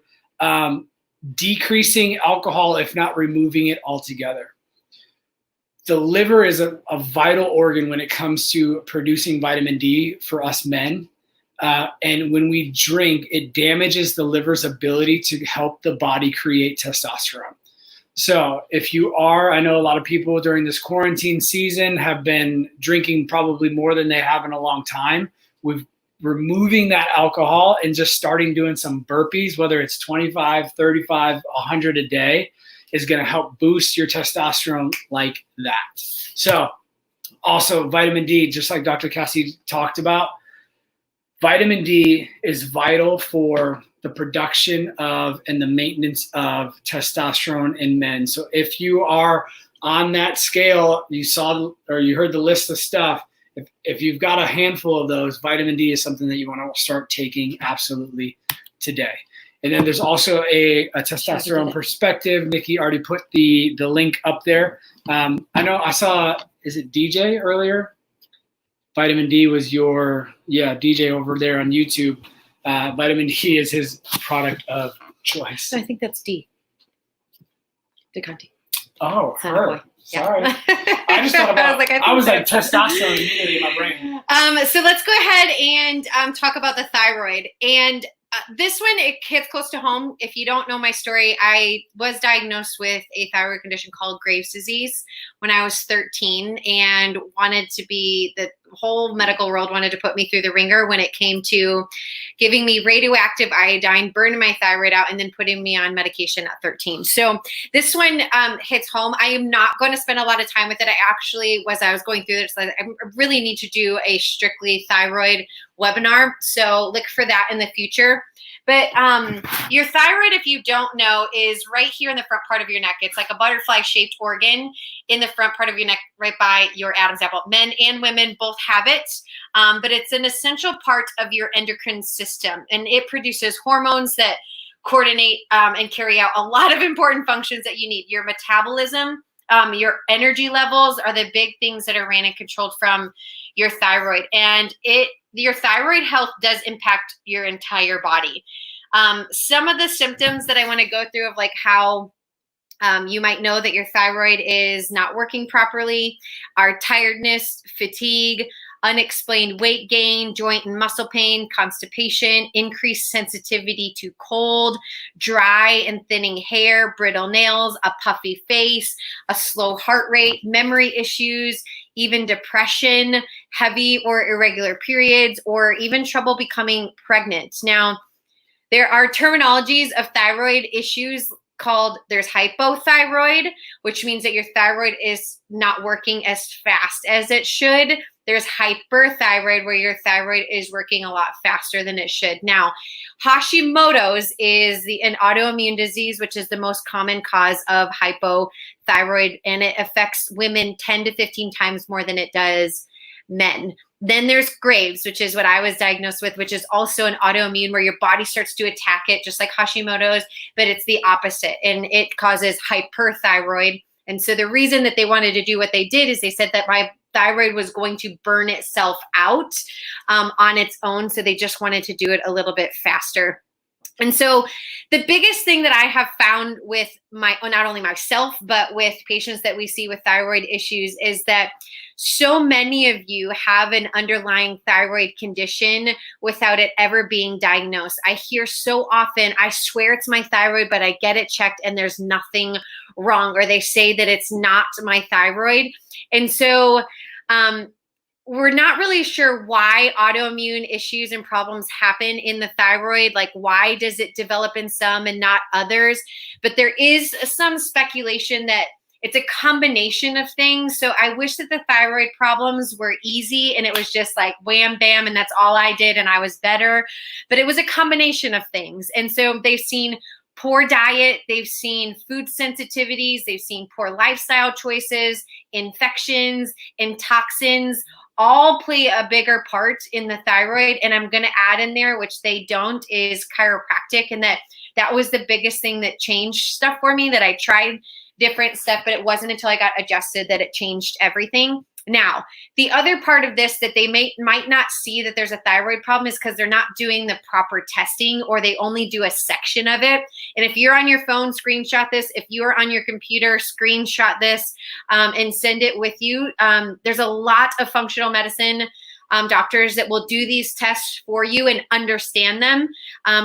decreasing alcohol, if not removing it altogether. The liver is a vital organ when it comes to producing vitamin D for us men. And when we drink, it damages the liver's ability to help the body create testosterone. So if you are, I know a lot of people during this quarantine season have been drinking probably more than they have in a long time. We're removing that alcohol and just starting doing some burpees, whether it's 25, 35, 100 a day. is going to help boost your testosterone like that. So also vitamin D, just like Dr. Cassie talked about, vitamin D is vital for the production of and the maintenance of testosterone in men. So if you are on that scale, you saw or you heard the list of stuff, if you've got a handful of those, vitamin D is something that you want to start taking absolutely today. And then there's also a testosterone perspective. Nikki already put the link up there. I know I saw, is it DJ earlier? Vitamin D was your, DJ over there on YouTube. Vitamin D is his product of choice. I think that's D. DeConti. Oh, her. Sorry. I just thought about, I was like testosterone immediately in my brain. So let's go ahead and talk about the thyroid. And this one, it hits close to home. If you don't know my story, I was diagnosed with a thyroid condition called Graves' disease when I was 13 and the whole medical world wanted to put me through the ringer when it came to giving me radioactive iodine, burning my thyroid out, and then putting me on medication at 13. So this one hits home. I am not going to spend a lot of time with it. I was going through this, I really need to do a strictly thyroid webinar. So look for that in the future. But your thyroid, if you don't know, is right here in the front part of your neck. It's like a butterfly-shaped organ in the front part of your neck, right by your Adam's apple. Men and women both have it, but it's an essential part of your endocrine system, and it produces hormones that coordinate and carry out a lot of important functions that you need. Your metabolism, your energy levels are the big things that are ran and controlled from your thyroid, and your thyroid health does impact your entire body. Some of the symptoms that I want to go through of like how you might know that your thyroid is not working properly are tiredness, fatigue, unexplained weight gain, joint and muscle pain, constipation, increased sensitivity to cold, dry and thinning hair, brittle nails, a puffy face, a slow heart rate, memory issues, even depression, heavy or irregular periods, or even trouble becoming pregnant. Now, there are terminologies of thyroid issues called, there's hypothyroid, which means that your thyroid is not working as fast as it should. There's hyperthyroid, where your thyroid is working a lot faster than it should. Now, Hashimoto's is an autoimmune disease, which is the most common cause of hypothyroid, and it affects women 10 to 15 times more than it does men. Then there's Graves', which is what I was diagnosed with, which is also an autoimmune where your body starts to attack it, just like Hashimoto's, but it's the opposite, and it causes hyperthyroid. And so the reason that they wanted to do what they did is they said that my thyroid was going to burn itself out on its own. So they just wanted to do it a little bit faster. And so the biggest thing that I have found with not only myself, but with patients that we see with thyroid issues is that so many of you have an underlying thyroid condition without it ever being diagnosed. I hear so often, I swear it's my thyroid, but I get it checked and there's nothing wrong, or they say that it's not my thyroid. And so we're not really sure why autoimmune issues and problems happen in the thyroid. Like, why does it develop in some and not others? But there is some speculation that it's a combination of things. So I wish that the thyroid problems were easy and it was just like wham, bam, and that's all I did and I was better. But it was a combination of things. And so they've seen poor diet, they've seen food sensitivities, they've seen poor lifestyle choices, infections, and toxins all play a bigger part in the thyroid. And I'm going to add in there, which they don't, is chiropractic. And that was the biggest thing that changed stuff for me, that I tried different stuff, but it wasn't until I got adjusted that it changed everything. Now, the other part of this that they might not see that there's a thyroid problem is because they're not doing the proper testing, or they only do a section of it. And if you're on your phone, screenshot this. If you're on your computer, screenshot this and send it with you. There's a lot of functional medicine doctors that will do these tests for you and understand them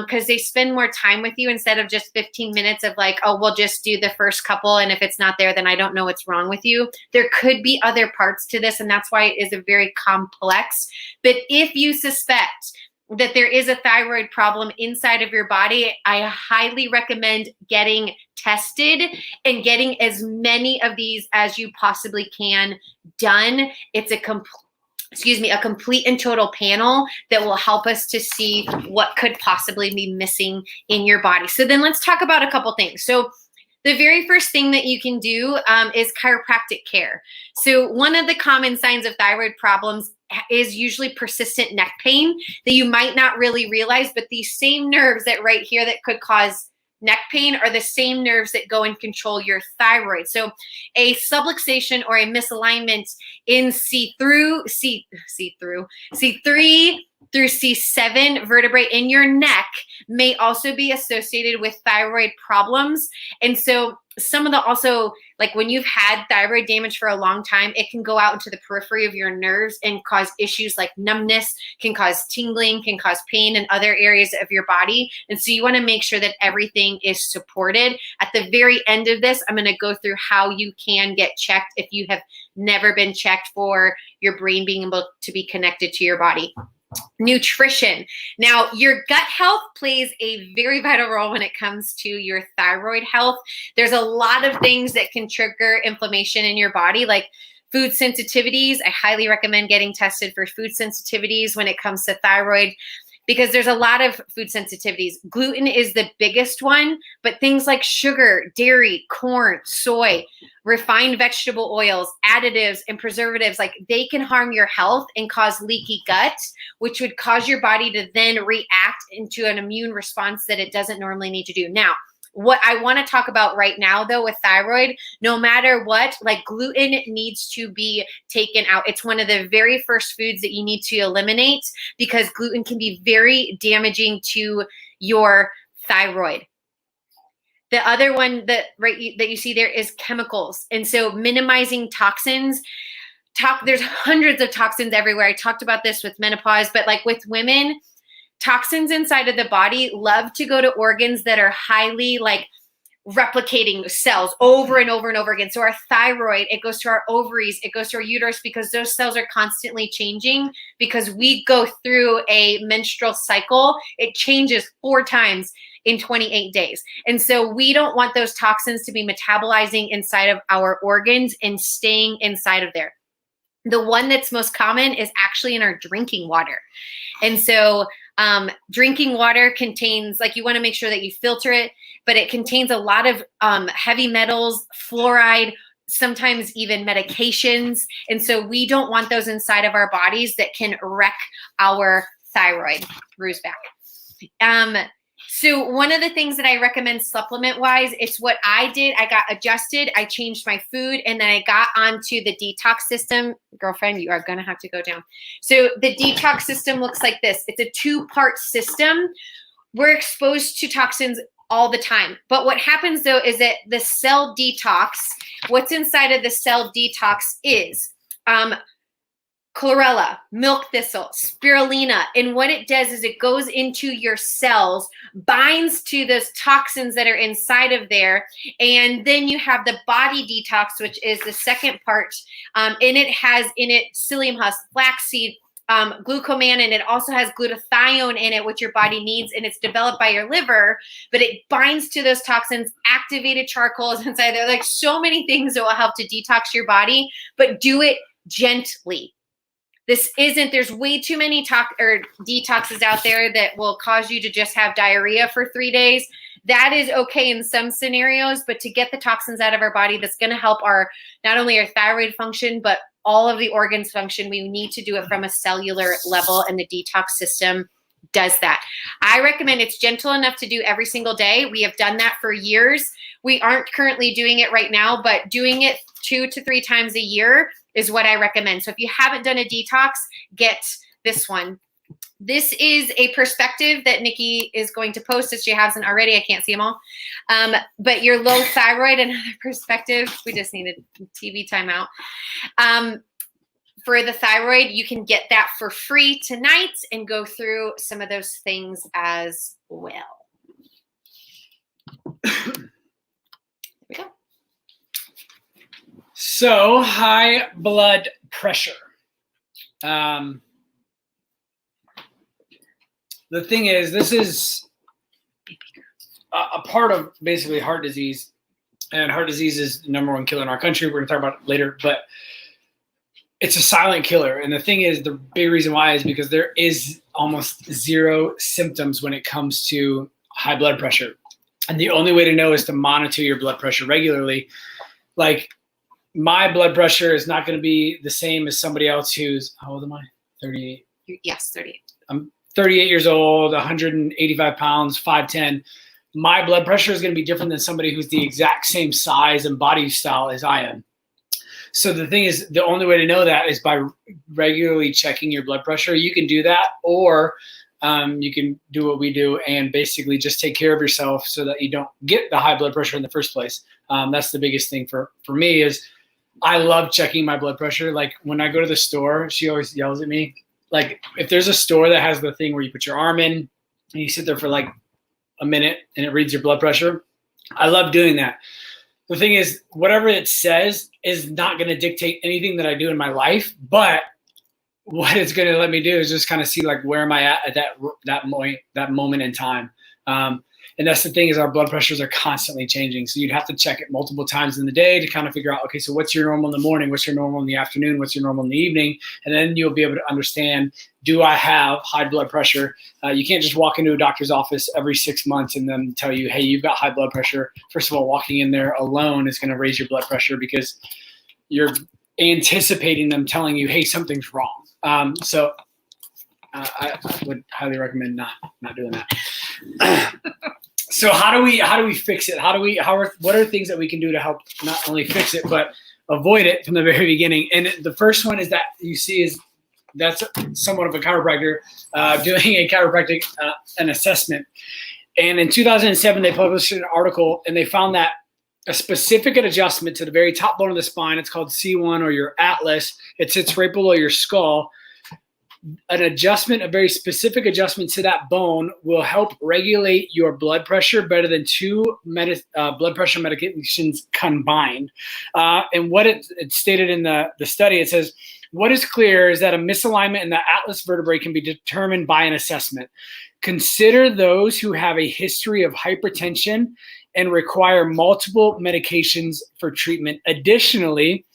because they spend more time with you instead of just 15 minutes of like, oh, we'll just do the first couple. And if it's not there, then I don't know what's wrong with you. There could be other parts to this, and that's why it is a very complex. But if you suspect that there is a thyroid problem inside of your body, I highly recommend getting tested and getting as many of these as you possibly can done. It's a complete and total panel that will help us to see what could possibly be missing in your body. So then let's talk about a couple things. So the very first thing that you can do is chiropractic care. So one of the common signs of thyroid problems is usually persistent neck pain that you might not really realize, but these same nerves that right here that could cause neck pain are the same nerves that go and control your thyroid. So a subluxation or a misalignment in C3 through C7 vertebrae in your neck may also be associated with thyroid problems. And so some of the also, like when you've had thyroid damage for a long time, it can go out into the periphery of your nerves and cause issues like numbness, can cause tingling, can cause pain in other areas of your body. And so you want to make sure that everything is supported. At the very end of this, I'm going to go through how you can get checked if you have never been checked for your brain being able to be connected to your body. Nutrition. Now, your gut health plays a very vital role when it comes to your thyroid health. There's a lot of things that can trigger inflammation in your body, like food sensitivities. I highly recommend getting tested for food sensitivities when it comes to thyroid, because there's a lot of food sensitivities. Gluten is the biggest one, but things like sugar, dairy, corn, soy, refined vegetable oils, additives, and preservatives, like they can harm your health and cause leaky gut, which would cause your body to then react into an immune response that it doesn't normally need to do. Now, what I want to talk about right now, though, with thyroid, no matter what, like gluten needs to be taken out. It's one of the very first foods that you need to eliminate because gluten can be very damaging to your thyroid. The other one that you see there is chemicals. And so minimizing toxins. There's hundreds of toxins everywhere. I talked about this with menopause, but like with women, toxins inside of the body love to go to organs that are highly like replicating cells over and over and over again. So our thyroid, it goes to our ovaries, it goes to our uterus, because those cells are constantly changing because we go through a menstrual cycle. It changes 4 times in 28 days. And so we don't want those toxins to be metabolizing inside of our organs and staying inside of there. The one that's most common is actually in our drinking water. And so drinking water contains, like, you want to make sure that you filter it, but it contains a lot of heavy metals, fluoride, sometimes even medications. And so we don't want those inside of our bodies that can wreck our thyroid. Rue's back. So one of the things that I recommend supplement-wise, it's what I did. I got adjusted. I changed my food, and then I got onto the detox system. Girlfriend, you are going to have to go down. So the detox system looks like this. It's a 2-part system. We're exposed to toxins all the time. But what happens, though, is that the cell detox, what's inside of the cell detox is chlorella, milk thistle, spirulina. And what it does is it goes into your cells, binds to those toxins that are inside of there. And then you have the body detox, which is the second part. And it has in it psyllium husk, flaxseed, glucomannan, and it also has glutathione in it, which your body needs, and it's developed by your liver, but it binds to those toxins. Activated charcoal is inside there. Like so many things that will help to detox your body, but do it gently. There's way too many detoxes out there that will cause you to just have diarrhea for 3 days. That is okay in some scenarios, but to get the toxins out of our body, that's going to help not only our thyroid function, but all of the organs function. We need to do it from a cellular level, and the detox system does that. I recommend it's gentle enough to do every single day. We have done that for years. We aren't currently doing it right now, but doing it 2 to 3 times a year is what I recommend. So if you haven't done a detox, get this one. This is a perspective that Nikki is going to post if she hasn't already. I can't see them all. But your low thyroid, another perspective. We just need a TV timeout. For the thyroid, you can get that for free tonight and go through some of those things as well. There we go. So high blood pressure. the thing is, this is a part of basically heart disease, and heart disease is the #1 killer in our country. We're going to talk about it later, but it's a silent killer. And the thing is, the big reason why is because there is almost zero symptoms when it comes to high blood pressure. And the only way to know is to monitor your blood pressure regularly. Like, my blood pressure is not going to be the same as somebody else who's, how old am I? 38. Yes, 38. I'm 38 years old, 185 pounds, 5'10". My blood pressure is going to be different than somebody who's the exact same size and body style as I am. So the thing is, the only way to know that is by regularly checking your blood pressure. You can do that, or you can do what we do and basically just take care of yourself so that you don't get the high blood pressure in the first place. That's the biggest thing for me is I love checking my blood pressure. Like, when I go to the store, she always yells at me. Like, if there's a store that has the thing where you put your arm in and you sit there for like a minute and it reads your blood pressure, I love doing that. The thing is, whatever it says is not going to dictate anything that I do in my life, but what it's going to let me do is just kind of see, like, where am I at that moment in time. And that's the thing, is our blood pressures are constantly changing. So you'd have to check it multiple times in the day to kind of figure out, okay, so what's your normal in the morning? What's your normal in the afternoon? What's your normal in the evening? And then you'll be able to understand, do I have high blood pressure? You can't just walk into a doctor's office every 6 months and then tell you, hey, you've got high blood pressure. First of all, walking in there alone is going to raise your blood pressure because you're anticipating them telling you, hey, something's wrong. So I would highly recommend not doing that. So how do we fix it? What are things that we can do to help not only fix it, but avoid it from the very beginning? And the first one is that you see is that's somewhat of a chiropractor doing a chiropractic an assessment. And in 2007, they published an article and they found that a specific adjustment to the very top bone of the spine, it's called C1 or your atlas, it sits right below your skull. An adjustment, a very specific adjustment to that bone will help regulate your blood pressure better than two blood pressure medications combined. And what it stated in the study, it says, what is clear is that a misalignment in the atlas vertebrae can be determined by an assessment. Consider those who have a history of hypertension and require multiple medications for treatment. Additionally,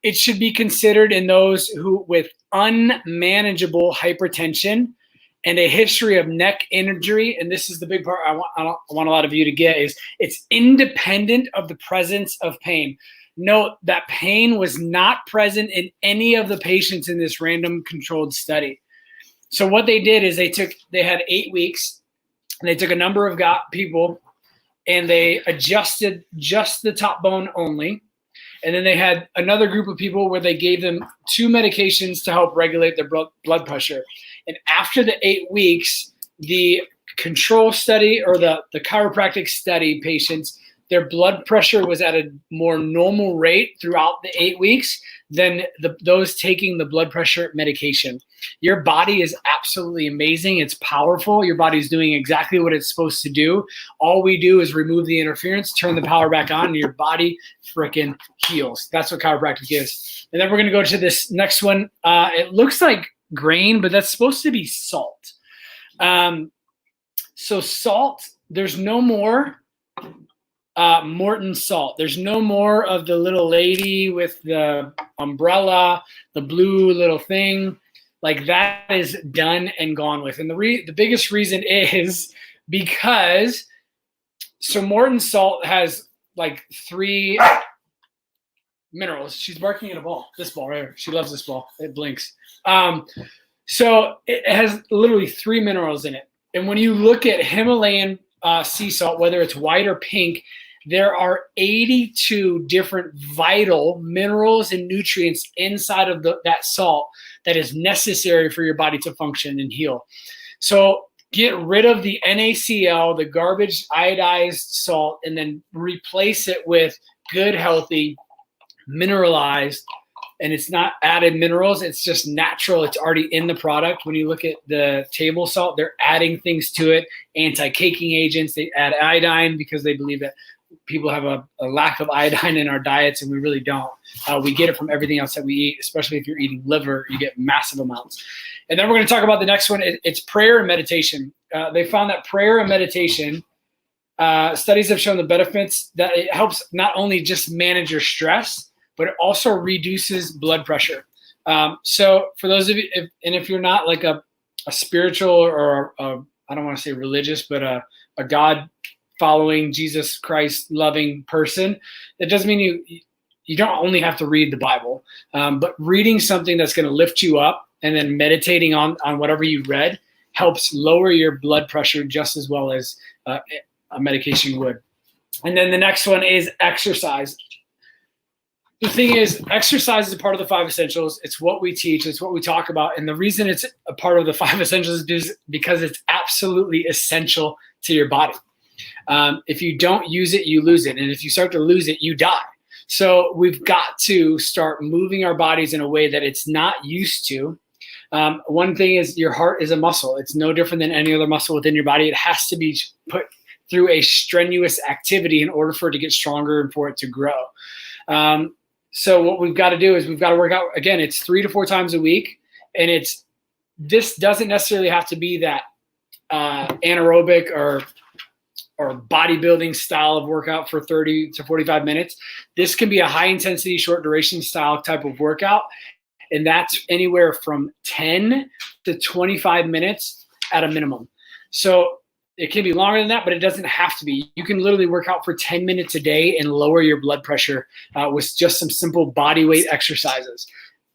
it should be considered in those who with unmanageable hypertension and a history of neck injury. And this is the big part I want a lot of you to get is it's independent of the presence of pain. Note that pain was not present in any of the patients in this random controlled study. So what they did is they had 8 weeks and they took a number of people and they adjusted just the top bone only. And then they had another group of people where they gave them 2 medications to help regulate their blood pressure. And after the 8 weeks, the control study or the chiropractic study patients, their blood pressure was at a more normal rate throughout the 8 weeks than those taking the blood pressure medication. Your body is absolutely amazing. It's powerful. Your body's doing exactly what it's supposed to do. All we do is remove the interference, turn the power back on, and your body freaking heals. That's what chiropractic is. And then we're going to go to this next one. It looks like grain, but that's supposed to be salt. So salt, there's no more Morton salt. There's no more of the little lady with the umbrella, the blue little thing. Like, that is done and gone with. And the biggest reason is because Morton salt has like 3 minerals. She's barking at a ball. This ball right here. She loves this ball. It blinks. So it has literally 3 minerals in it. And when you look at Himalayan sea salt, whether it's white or pink, there are 82 different vital minerals and nutrients inside of that salt that is necessary for your body to function and heal. So get rid of the NaCl, the garbage iodized salt, and then replace it with good, healthy, mineralized, and it's not added minerals. It's just natural. It's already in the product. When you look at the table salt, they're adding things to it, anti-caking agents. They add iodine because they believe that people have a lack of iodine in our diets, and we really don't. We get it from everything else that we eat, especially if you're eating liver, you get massive amounts. And then we're going to talk about the next one. It's prayer and meditation. They found that prayer and meditation, studies have shown the benefits that it helps not only just manage your stress, but it also reduces blood pressure. So for those of you, if you're not like a spiritual or I don't want to say religious, but a God following, Jesus Christ loving person, that doesn't mean you don't only have to read the Bible, but reading something that's going to lift you up and then meditating on whatever you read helps lower your blood pressure just as well as a medication would. And then the next one is exercise. The thing is, exercise is a part of the 5 essentials. It's what we teach. It's what we talk about. And the reason it's a part of the 5 essentials is because it's absolutely essential to your body. If you don't use it, you lose it. And if you start to lose it, you die. So we've got to start moving our bodies in a way that it's not used to. One thing is your heart is a muscle. It's no different than any other muscle within your body. It has to be put through a strenuous activity in order for it to get stronger and for it to grow. So what we've got to do is we've got to work out. Again, it's 3 to 4 times a week. And this doesn't necessarily have to be that anaerobic or bodybuilding style of workout for 30 to 45 minutes. This can be a high intensity, short duration style type of workout. And that's anywhere from 10 to 25 minutes at a minimum. So it can be longer than that, but it doesn't have to be. You can literally work out for 10 minutes a day and lower your blood pressure with just some simple body weight exercises.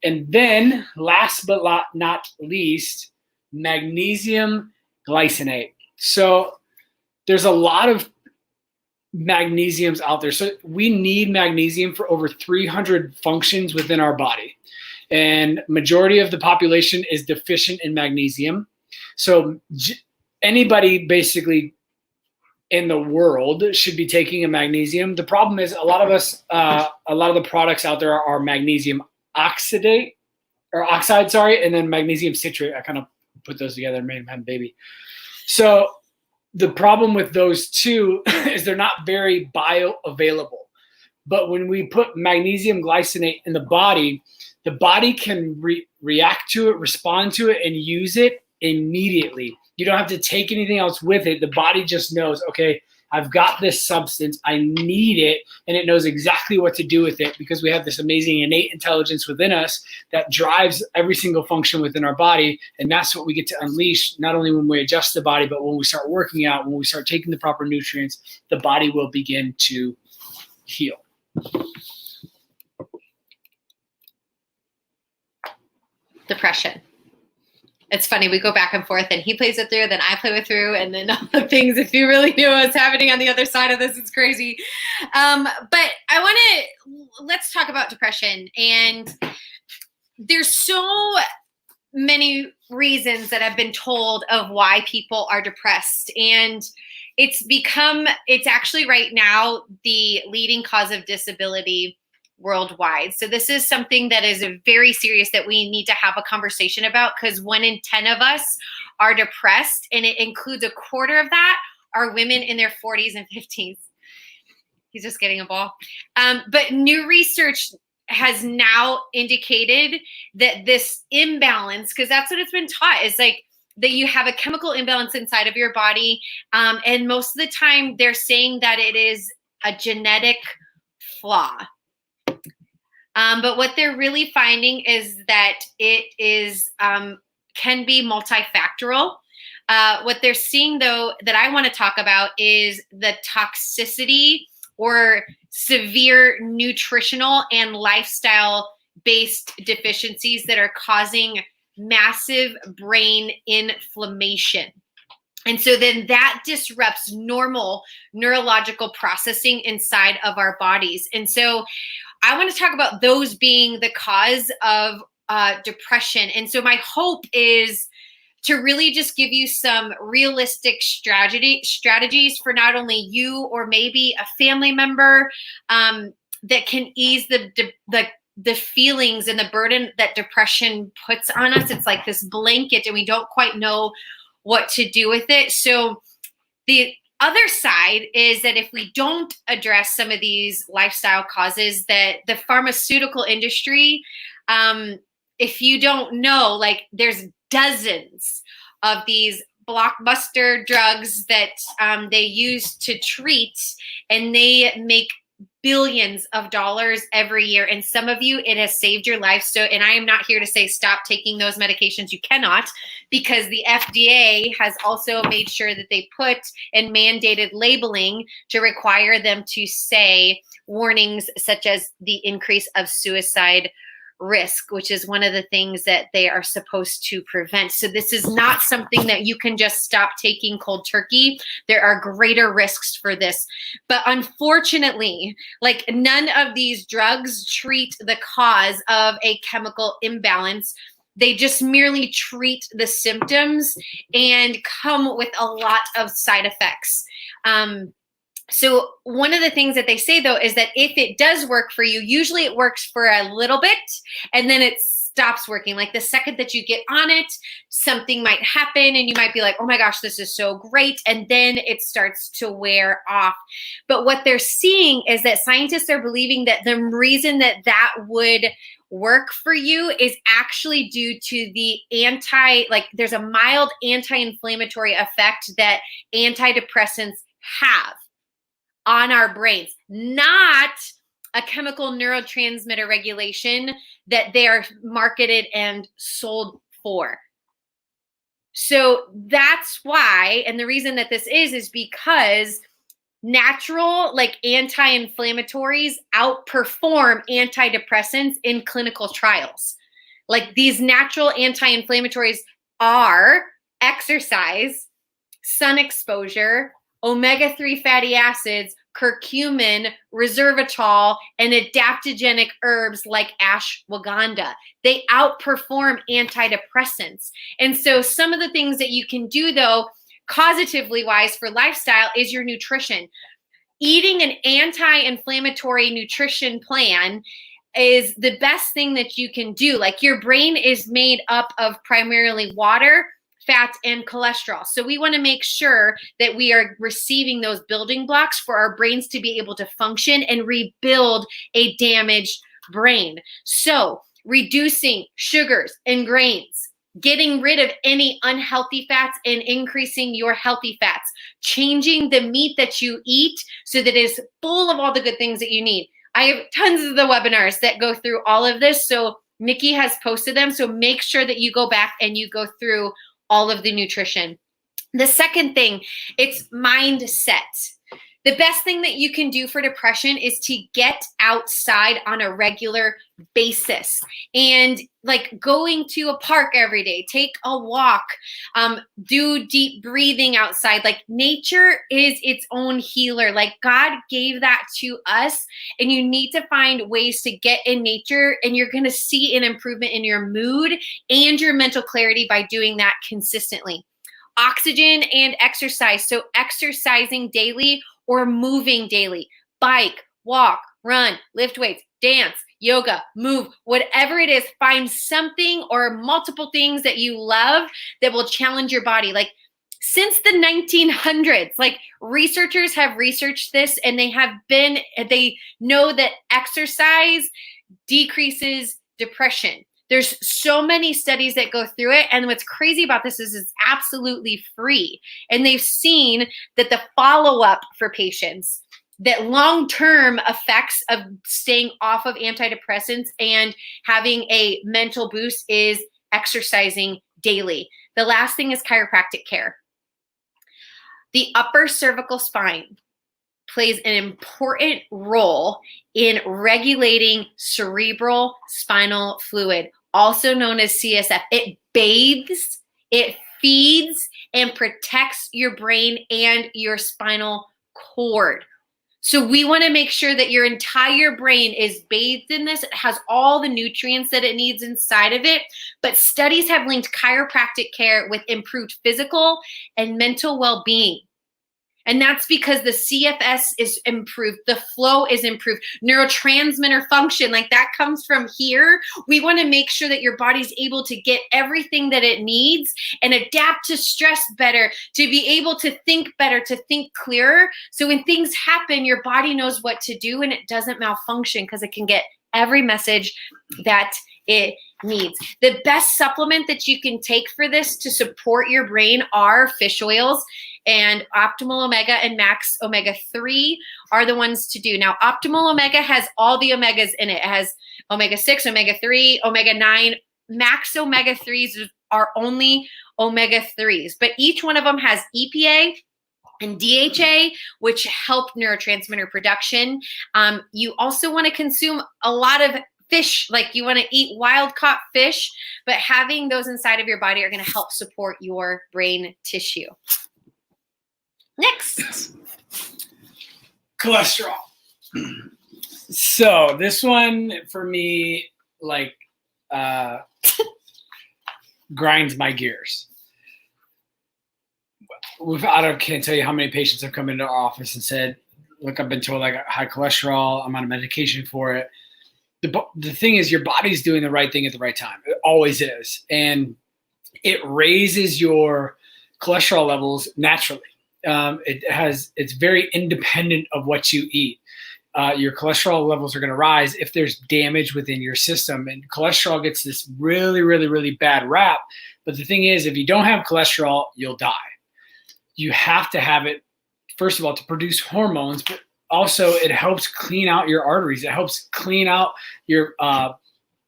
And then last but not least, magnesium glycinate. So there's a lot of magnesiums out there. So we need magnesium for over 300 functions within our body. And majority of the population is deficient in magnesium. So anybody basically in the world should be taking a magnesium. The problem is a lot of the products out there are magnesium oxide, and then magnesium citrate. I kind of put those together and made them baby. So the problem with those two is they're not very bioavailable. But when we put magnesium glycinate in the body can react to it, respond to it, and use it immediately. You don't have to take anything else with it. The body just knows, okay, I've got this substance, I need it, and it knows exactly what to do with it because we have this amazing innate intelligence within us that drives every single function within our body, and that's what we get to unleash not only when we adjust the body, but when we start working out, when we start taking the proper nutrients, the body will begin to heal. Depression. It's funny, we go back and forth and he plays it through, then I play it through, and then all the things, if you really knew what's happening on the other side of this, it's crazy. But let's talk about depression. And there's so many reasons that I've been told of why people are depressed. And it's actually right now the leading cause of disability worldwide. So this is something that is very serious that we need to have a conversation about, because 1 in 10 of us are depressed, and it includes a quarter of that are women in their 40s and 50s. He's just getting a ball. But new research has now indicated that this imbalance, because that's what it's been taught, is like that you have a chemical imbalance inside of your body. And most of the time they're saying that it is a genetic flaw. But what they're really finding is that it is can be multifactorial. What they're seeing, though, that I want to talk about is the toxicity or severe nutritional and lifestyle-based deficiencies that are causing massive brain inflammation. And so then that disrupts normal neurological processing inside of our bodies. And so I want to talk about those being the cause of depression. And so my hope is to really just give you some realistic strategies for not only you or maybe a family member that can ease the the feelings and the burden that depression puts on us. It's like this blanket and we don't quite know what to do with it. So the other side is that if we don't address some of these lifestyle causes, that the pharmaceutical industry, if you don't know, like there's dozens of these blockbuster drugs that they use to treat, and they make billions of dollars every year. And some of you, it has saved your life. So, and I am not here to say stop taking those medications. You cannot, because the FDA has also made sure that they put and mandated labeling to require them to say warnings such as the increase of suicide risk, which is one of the things that they are supposed to prevent. So this is not something that you can just stop taking cold turkey. There are greater risks for this. But unfortunately, like none of these drugs treat the cause of a chemical imbalance. They just merely treat the symptoms and come with a lot of side effects. So one of the things that they say, though, is that if it does work for you, usually it works for a little bit and then it stops working. Like the second that you get on it, something might happen and you might be like, oh my gosh, this is so great. And then it starts to wear off. But what they're seeing is that scientists are believing that the reason that that would work for you is actually due to the there's a mild anti-inflammatory effect that antidepressants have on our brains, not a chemical neurotransmitter regulation that they are marketed and sold for. So that's why, and the reason that this is because natural anti-inflammatories outperform antidepressants in clinical trials. Like these natural anti-inflammatories are exercise, sun exposure, omega-3 fatty acids, curcumin, resveratrol, and adaptogenic herbs like ashwagandha. They outperform antidepressants. And so some of the things that you can do, though, causatively wise for lifestyle is your nutrition. Eating an anti-inflammatory nutrition plan is the best thing that you can do. Like your brain is made up of primarily water, fat, and cholesterol. So we want to make sure that we are receiving those building blocks for our brains to be able to function and rebuild a damaged brain. So reducing sugars and grains, getting rid of any unhealthy fats and increasing your healthy fats, changing the meat that you eat so that it is full of all the good things that you need. I have tons of the webinars that go through all of this. So Nikki has posted them. So make sure that you go back and you go through all of the nutrition. The second thing, it's mindset. The best thing that you can do for depression is to get outside on a regular basis and like going to a park every day, take a walk, do deep breathing outside. Like nature is its own healer. Like God gave that to us, and you need to find ways to get in nature, and you're going to see an improvement in your mood and your mental clarity by doing that consistently. Oxygen and exercise. So exercising daily or moving daily, bike, walk, run, lift weights, dance, yoga, move, whatever it is, find something or multiple things that you love that will challenge your body. Like since the 1900s, like researchers have researched this, and they know that exercise decreases depression. There's so many studies that go through it. And what's crazy about this is it's absolutely free. And they've seen that the follow-up for patients, that long-term effects of staying off of antidepressants and having a mental boost is exercising daily. The last thing is chiropractic care. The upper cervical spine plays an important role in regulating cerebral spinal fluid, also known as CSF. It bathes, it feeds, and protects your brain and your spinal cord. So we want to make sure that your entire brain is bathed in this. It has all the nutrients that it needs inside of it. But studies have linked chiropractic care with improved physical and mental well-being. And that's because the CFS is improved, the flow is improved, neurotransmitter function, like that comes from here. We want to make sure that your body's able to get everything that it needs and adapt to stress better, to be able to think better, to think clearer. So when things happen, your body knows what to do and it doesn't malfunction because it can get every message that it needs. The best supplement that you can take for this to support your brain are fish oils, and Optimal Omega and Max Omega 3 are the ones to do. Now, Optimal Omega has all the omegas in it. It has omega 6, omega 3, omega 9. Max Omega 3s are only omega 3s, but each one of them has EPA and DHA, which help neurotransmitter production. You also want to consume a lot of fish, like you want to eat wild caught fish, but having those inside of your body are going to help support your brain tissue. Next. Cholesterol. So this one for me, like, grinds my gears. I can't tell you how many patients have come into our office and said, look, I've been told I got high cholesterol. I'm on a medication for it. The thing is, your body's doing the right thing at the right time. It always is. And it raises your cholesterol levels naturally. It's very independent of what you eat. Your cholesterol levels are going to rise if there's damage within your system. And cholesterol gets this really, really, really bad rap. But the thing is, if you don't have cholesterol, you'll die. You have to have it, first of all, to produce hormones, but also it helps clean out your arteries. It helps clean out your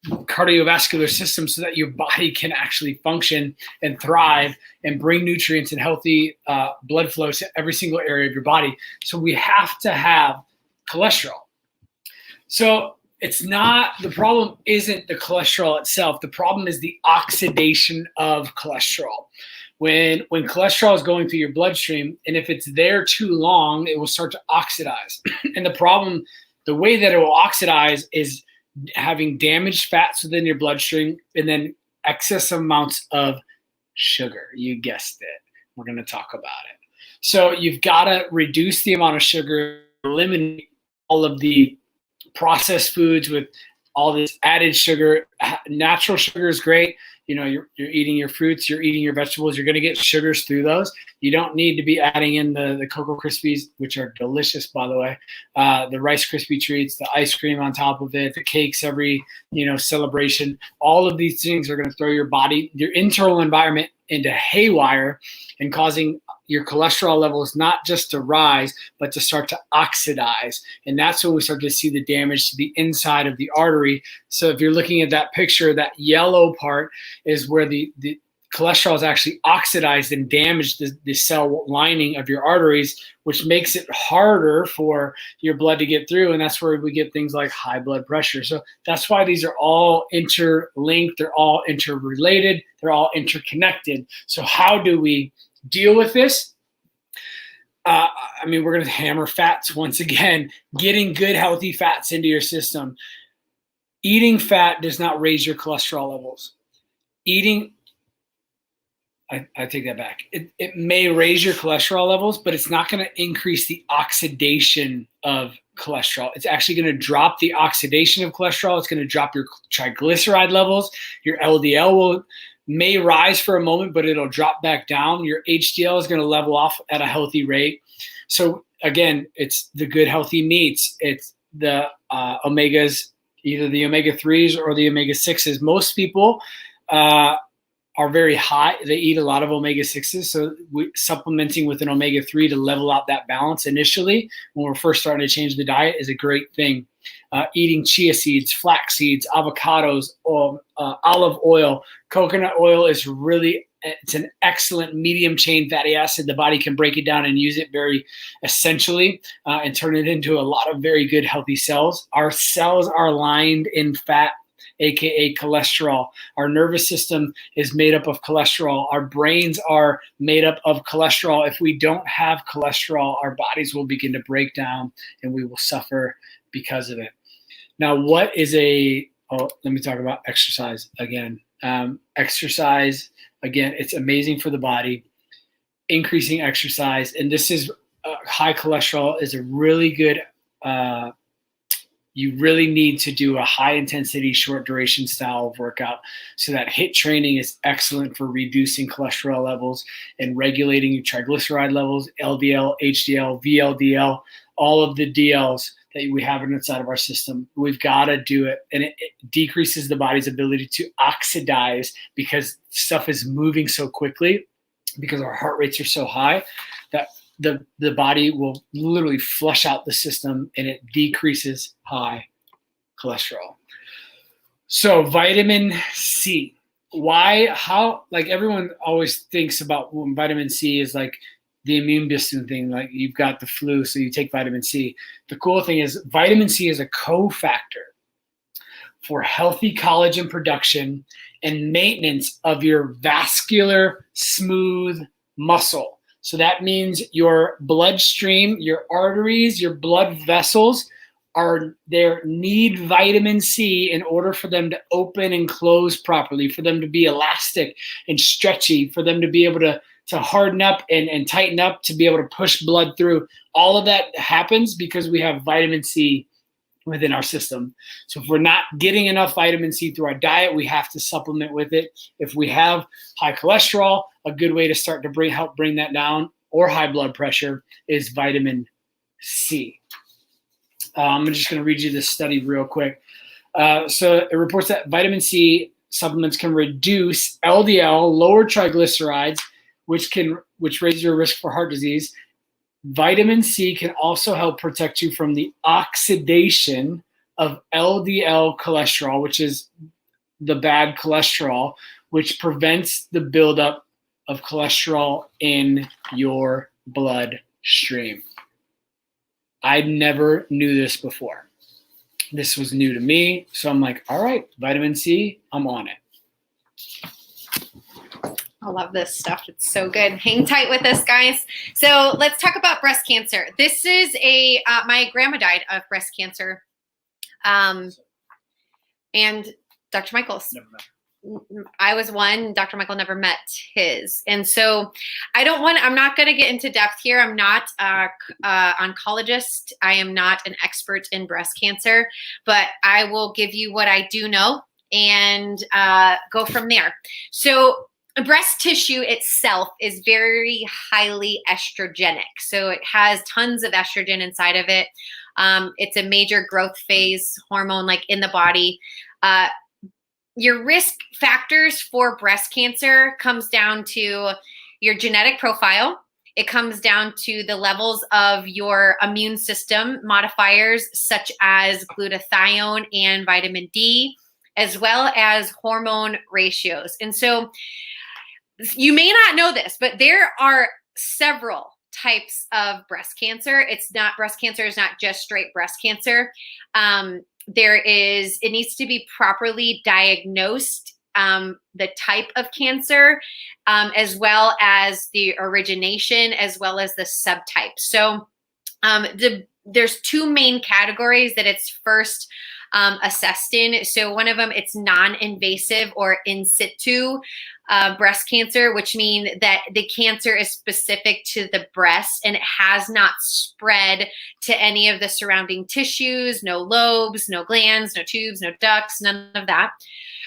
cardiovascular system so that your body can actually function and thrive and bring nutrients and healthy blood flow to every single area of your body. So we have to have cholesterol. So it's not, the problem isn't the cholesterol itself. The problem is the oxidation of cholesterol. When cholesterol is going through your bloodstream, and if it's there too long, it will start to oxidize. And the problem, the way that it will oxidize is having damaged fats within your bloodstream and then excess amounts of sugar. You guessed it. We're going to talk about it. So you've got to reduce the amount of sugar, eliminate all of the processed foods with all this added sugar. Natural sugar is great. You know, you're eating your fruits, you're eating your vegetables, you're going to get sugars through those. You don't need to be adding in the Cocoa Krispies, which are delicious, by the way, the Rice Krispie treats, the ice cream on top of it, the cakes every, celebration. All of these things are going to throw your body, your internal environment into haywire and causing your cholesterol levels not just to rise, but to start to oxidize. And that's when we start to see the damage to the inside of the artery. So if you're looking at that picture, that yellow part is where the cholesterol is actually oxidized and damaged the cell lining of your arteries, which makes it harder for your blood to get through. And that's where we get things like high blood pressure. So that's why these are all interlinked. They're all interrelated. They're all interconnected. So how do we deal with this? We're going to hammer fats once again. Getting good, healthy fats into your system. Eating fat does not raise your cholesterol levels. I take that back. It may raise your cholesterol levels, but it's not going to increase the oxidation of cholesterol. It's actually going to drop the oxidation of cholesterol. It's going to drop your triglyceride levels. Your LDL may rise for a moment, but it'll drop back down. Your HDL is going to level off at a healthy rate. So again, it's the good, healthy meats. It's the omegas, either the omega 3s or the omega 6s. Most people are very high. They eat a lot of omega 6s. So supplementing with an omega 3 to level out that balance initially when we're first starting to change the diet is a great thing. Eating chia seeds, flax seeds, avocados, olive oil, coconut oil is it's an excellent medium chain fatty acid. The body can break it down and use it very essentially and turn it into a lot of very good healthy cells. Our cells are lined in fat, aka cholesterol. Our nervous system is made up of cholesterol. Our brains are made up of cholesterol. If we don't have cholesterol, our bodies will begin to break down and we will suffer because of it. Now, let me talk about exercise again. Exercise, again, it's amazing for the body. Increasing exercise, and this is high cholesterol is a really good, you really need to do a high intensity, short duration style of workout. So that HIIT training is excellent for reducing cholesterol levels and regulating your triglyceride levels, LDL, HDL, VLDL, all of the DLs that we have inside of our system. We've got to do it. And it decreases the body's ability to oxidize because stuff is moving so quickly, because our heart rates are so high, that the body will literally flush out the system, and it decreases high cholesterol. So vitamin C. Why? How? Like, everyone always thinks about vitamin C is like the immune boosting thing. Like, you've got the flu, so you take vitamin C. The cool thing is vitamin C is a cofactor for healthy collagen production and maintenance of your vascular smooth muscle. So that means your bloodstream, your arteries, your blood vessels need vitamin C in order for them to open and close properly, for them to be elastic and stretchy, for them to be able to harden up and tighten up, to be able to push blood through. All of that happens because we have vitamin C within our system. So if we're not getting enough vitamin C through our diet, we have to supplement with it. If we have high cholesterol, a good way to start to help bring that down, or high blood pressure, is vitamin C. I'm just going to read you this study real quick. So it reports that vitamin C supplements can reduce LDL, lower triglycerides, which raise your risk for heart disease. Vitamin C can also help protect you from the oxidation of LDL cholesterol, which is the bad cholesterol, which prevents the buildup of cholesterol in your bloodstream. I never knew this before. This was new to me. So I'm like, all right, vitamin C, I'm on it. I love this stuff. It's so good. Hang tight with us, guys. So let's talk about breast cancer. This is my grandma died of breast cancer. And Dr. Michael's. Never met. I was one. Dr. Michael never met his. And so I'm not going to get into depth here. I'm not an oncologist. I am not an expert in breast cancer, but I will give you what I do know and go from there. So breast tissue itself is very highly estrogenic. So it has tons of estrogen inside of it. It's a major growth phase hormone, like in the body. Your risk factors for breast cancer comes down to your genetic profile. It comes down to the levels of your immune system modifiers, such as glutathione and vitamin D, as well as hormone ratios. And so you may not know this, but there are several types of breast cancer. Breast cancer is not just straight breast cancer. It needs to be properly diagnosed, the type of cancer, as well as the origination, as well as the subtype. So there's two main categories that it's first assessed in. So one of them, it's non-invasive or in situ breast cancer, which means that the cancer is specific to the breast and it has not spread to any of the surrounding tissues, no lobes, no glands, no tubes, no ducts, none of that.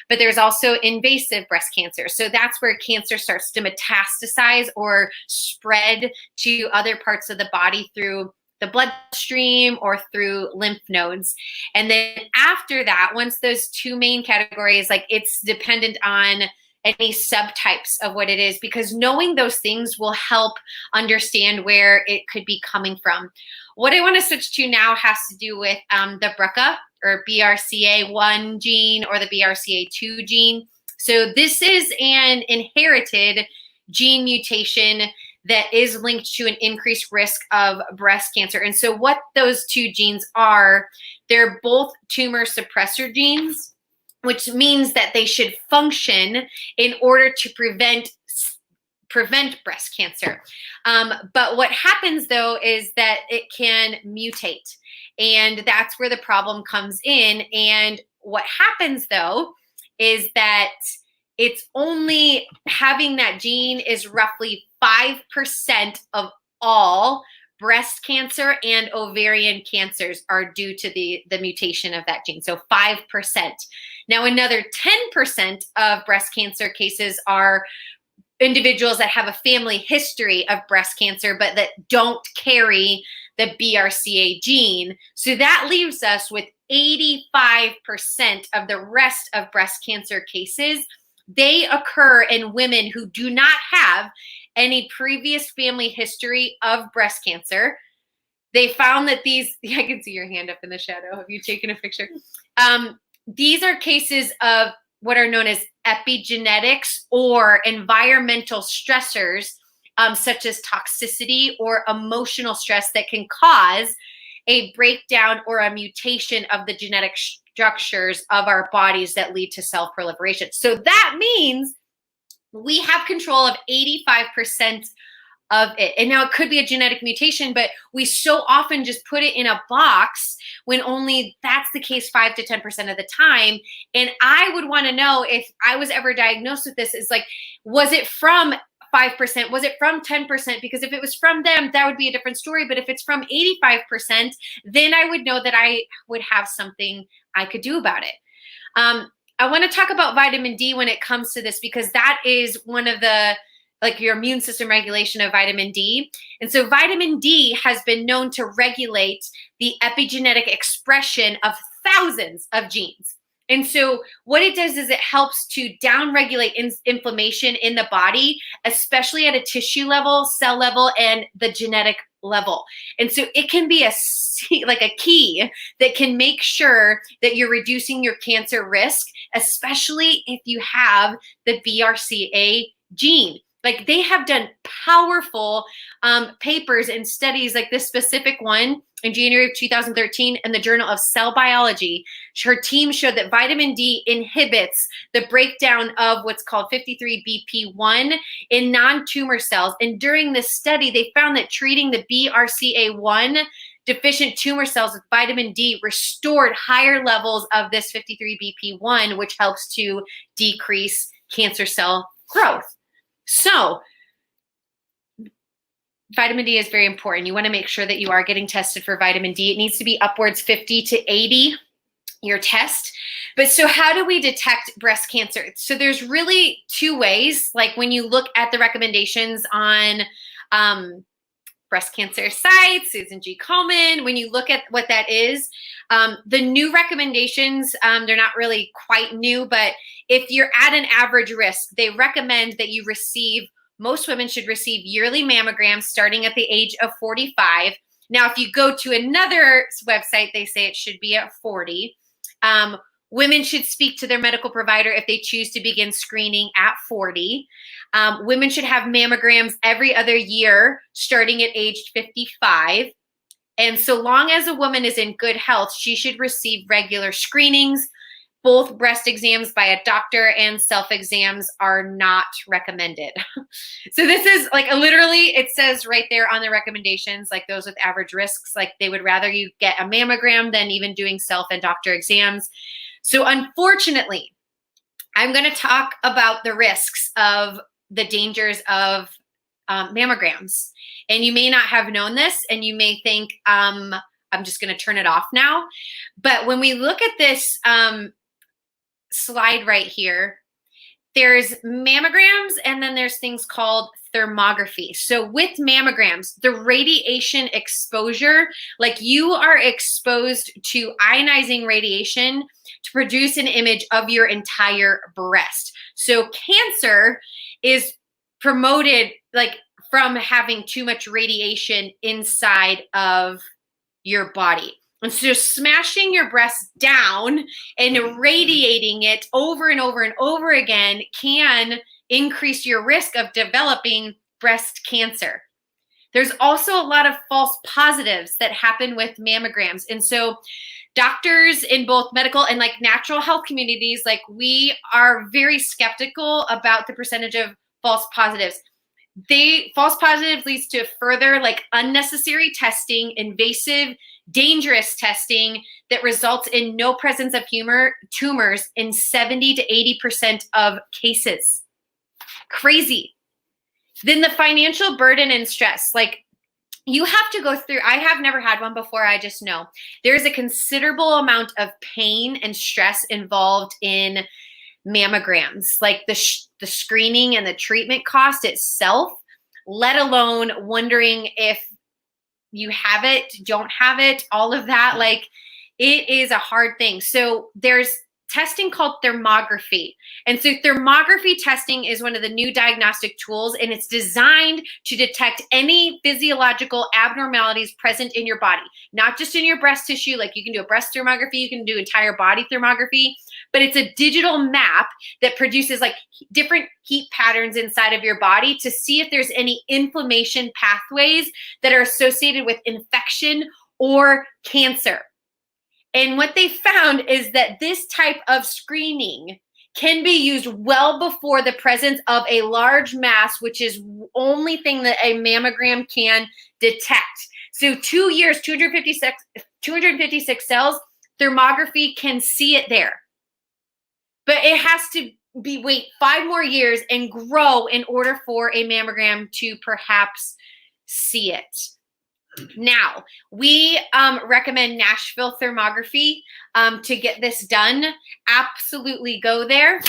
But there's also invasive breast cancer. So that's where cancer starts to metastasize or spread to other parts of the body through the bloodstream or through lymph nodes. And then after that, once those two main categories, like, it's dependent on any subtypes of what it is, because knowing those things will help understand where it could be coming from. What I want to switch to now has to do with the BRCA or BRCA1 gene or the BRCA2 gene. So this is an inherited gene mutation that is linked to an increased risk of breast cancer. And so what those two genes are, they're both tumor suppressor genes, which means that they should function in order to prevent breast cancer. But what happens, though, is that it can mutate. And that's where the problem comes in. And what happens, though, is that it's only having that gene is roughly 5% of all breast cancer and ovarian cancers are due to the mutation of that gene. So 5%. Now, another 10% of breast cancer cases are individuals that have a family history of breast cancer, but that don't carry the BRCA gene. So that leaves us with 85% of the rest of breast cancer cases. They occur in women who do not have any previous family history of breast cancer. They found that these, I can see your hand up in the shadow. Have you taken a picture? These are cases of what are known as epigenetics or environmental stressors, such as toxicity or emotional stress that can cause a breakdown or a mutation of the genetic structures of our bodies that lead to cell proliferation. So that means we have control of 85% of it. And now it could be a genetic mutation, but we so often just put it in a box when only that's the case 5 to 10% of the time. And I would want to know, if I was ever diagnosed with this, is like, was it from 5%? Was it from 10%? Because if it was from them, that would be a different story. But if it's from 85%, then I would know that I would have something I could do about it. I want to talk about vitamin D when it comes to this, because that is one of the, like, your immune system regulation of vitamin D. And so vitamin D has been known to regulate the epigenetic expression of thousands of genes. And so what it does is it helps to downregulate inflammation in the body, especially at a tissue level, cell level, and the genetic level. And so it can be a key that can make sure that you're reducing your cancer risk, especially if you have the BRCA gene. Like, they have done powerful papers and studies, like this specific one in January of 2013 in the Journal of Cell Biology. Her team showed that vitamin D inhibits the breakdown of what's called 53BP1 in non-tumor cells. And during this study, they found that treating the BRCA1 deficient tumor cells with vitamin D restored higher levels of this 53BP1, which helps to decrease cancer cell growth. So vitamin D is very important. You want to make sure that you are getting tested for vitamin D. It needs to be upwards 50 to 80, your test. But so how do we detect breast cancer? So there's really two ways. Like, when you look at the recommendations on breast cancer sites, Susan G. Komen, when you look at what that is, the new recommendations, they're not really quite new, but if you're at an average risk, they recommend that you most women should receive yearly mammograms starting at the age of 45. Now, if you go to another website, they say it should be at 40. Women should speak to their medical provider if they choose to begin screening at 40. Women should have mammograms every other year starting at age 55. And so long as a woman is in good health, she should receive regular screenings. Both breast exams by a doctor and self-exams are not recommended. So this is like literally, it says right there on the recommendations, like those with average risks, like they would rather you get a mammogram than even doing self and doctor exams. So unfortunately, I'm going to talk about the risks of the dangers of mammograms. And you may not have known this, and you may think, I'm just going to turn it off now. But when we look at this slide right here, there's mammograms, and then there's things called thermography. So with mammograms, the radiation exposure, like you are exposed to ionizing radiation to produce an image of your entire breast. So cancer is promoted like from having too much radiation inside of your body. And so smashing your breast down and radiating it over and over and over again can increase your risk of developing breast cancer. There's also a lot of false positives that happen with mammograms. And so doctors in both medical and like natural health communities, like we are very skeptical about the percentage of false positives. False positives leads to further like unnecessary testing, invasive, dangerous testing that results in no presence of tumors in 70 to 80% of cases. Crazy. Then the financial burden and stress, like you have to go through, I have never had one before, I just know. There's a considerable amount of pain and stress involved in mammograms, like the screening and the treatment cost itself, let alone wondering if you have it, don't have it, all of that. Like, it is a hard thing. So there's testing called thermography. And so thermography testing is one of the new diagnostic tools, and it's designed to detect any physiological abnormalities present in your body, not just in your breast tissue. Like, you can do a breast thermography, you can do entire body thermography, but it's a digital map that produces like different heat patterns inside of your body to see if there's any inflammation pathways that are associated with infection or cancer. And what they found is that this type of screening can be used well before the presence of a large mass, which is the only thing that a mammogram can detect. So 2 years, 256 cells, thermography can see it there. But it has to wait 5 more years and grow in order for a mammogram to perhaps see it. Now, we recommend Nashville Thermography to get this done. Absolutely go there.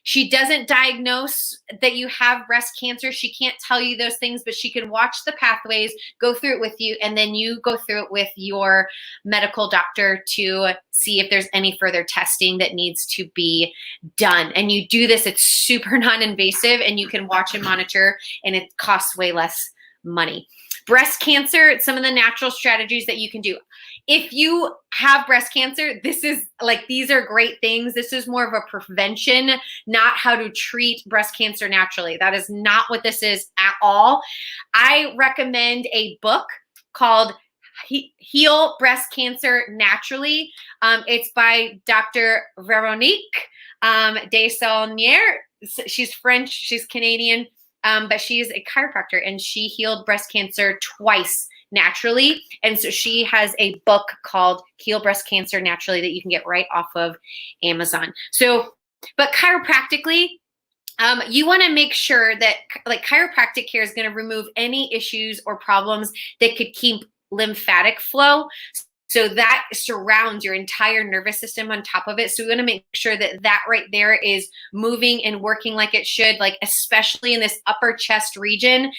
She doesn't diagnose that you have breast cancer. She can't tell you those things, but she can watch the pathways, go through it with you, and then you go through it with your medical doctor to see if there's any further testing that needs to be done. And you do this, it's super non-invasive, and you can watch and monitor, and it costs way less money. Breast cancer, some of the natural strategies that you can do. If you have breast cancer, these are great things. This is more of a prevention, not how to treat breast cancer naturally. That is not what this is at all. I recommend a book called Heal Breast Cancer Naturally. It's by Dr. Veronique Desaulniers. She's French, she's Canadian. But she's a chiropractor, and she healed breast cancer twice naturally. And so she has a book called Heal Breast Cancer Naturally that you can get right off of Amazon. So, but chiropractically, you want to make sure that like chiropractic care is going to remove any issues or problems that could keep lymphatic flow. So that surrounds your entire nervous system on top of it. So we want to make sure that that right there is moving and working like it should, like especially in this upper chest region.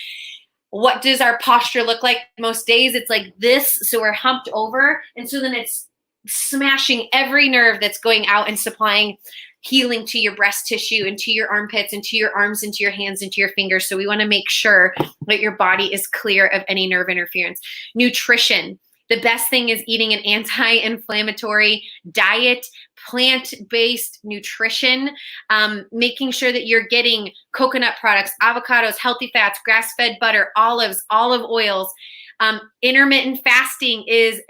What does our posture look like most days? It's like this. So we're humped over. And so then it's smashing every nerve that's going out and supplying healing to your breast tissue and to your armpits and to your arms and to your hands and to your fingers. So we want to make sure that your body is clear of any nerve interference. Nutrition. The best thing is eating an anti-inflammatory diet, plant-based nutrition, making sure that you're getting coconut products, avocados, healthy fats, grass-fed butter, olives, olive oils. Intermittent fasting is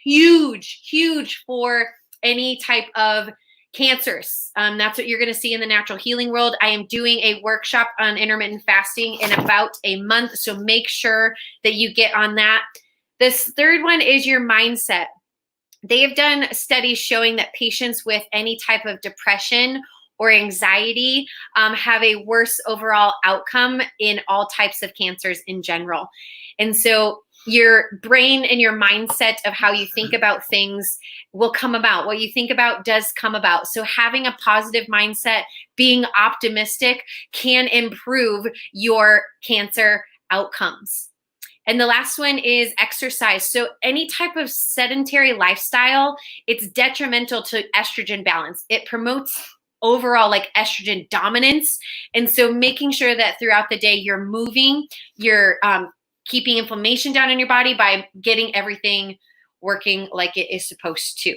huge, huge for any type of cancers. That's what you're going to see in the natural healing world. I am doing a workshop on intermittent fasting in about a month, so make sure that you get on that. This third one is your mindset. They have done studies showing that patients with any type of depression or anxiety have a worse overall outcome in all types of cancers in general. And so your brain and your mindset of how you think about things will come about. What you think about does come about. So having a positive mindset, being optimistic can improve your cancer outcomes. And the last one is exercise. So any type of sedentary lifestyle, it's detrimental to estrogen balance. It promotes overall like estrogen dominance. And so making sure that throughout the day you're moving, you're keeping inflammation down in your body by getting everything working like it is supposed to.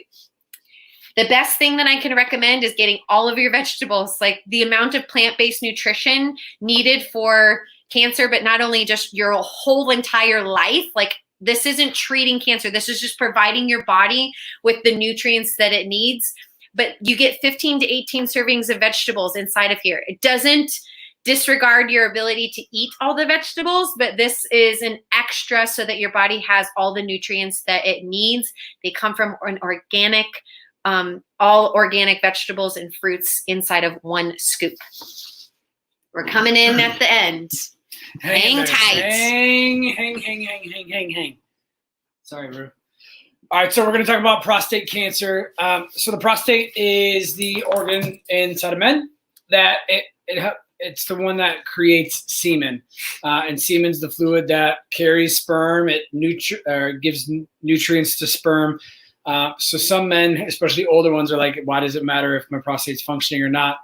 The best thing that I can recommend is getting all of your vegetables, like the amount of plant-based nutrition needed for cancer, but not only just your whole entire life. Like, this isn't treating cancer. This is just providing your body with the nutrients that it needs. But you get 15 to 18 servings of vegetables inside of here. It doesn't disregard your ability to eat all the vegetables, but this is an extra so that your body has all the nutrients that it needs. They come from an organic, all organic vegetables and fruits inside of one scoop. We're coming in at the end. Hang tight. Hang. Sorry, bro. All right, so we're going to talk about prostate cancer. So the prostate is the organ inside of men that it's the one that creates semen, and semen's the fluid that carries sperm. It gives nutrients to sperm. So some men, especially older ones, are like, why does it matter if my prostate's functioning or not?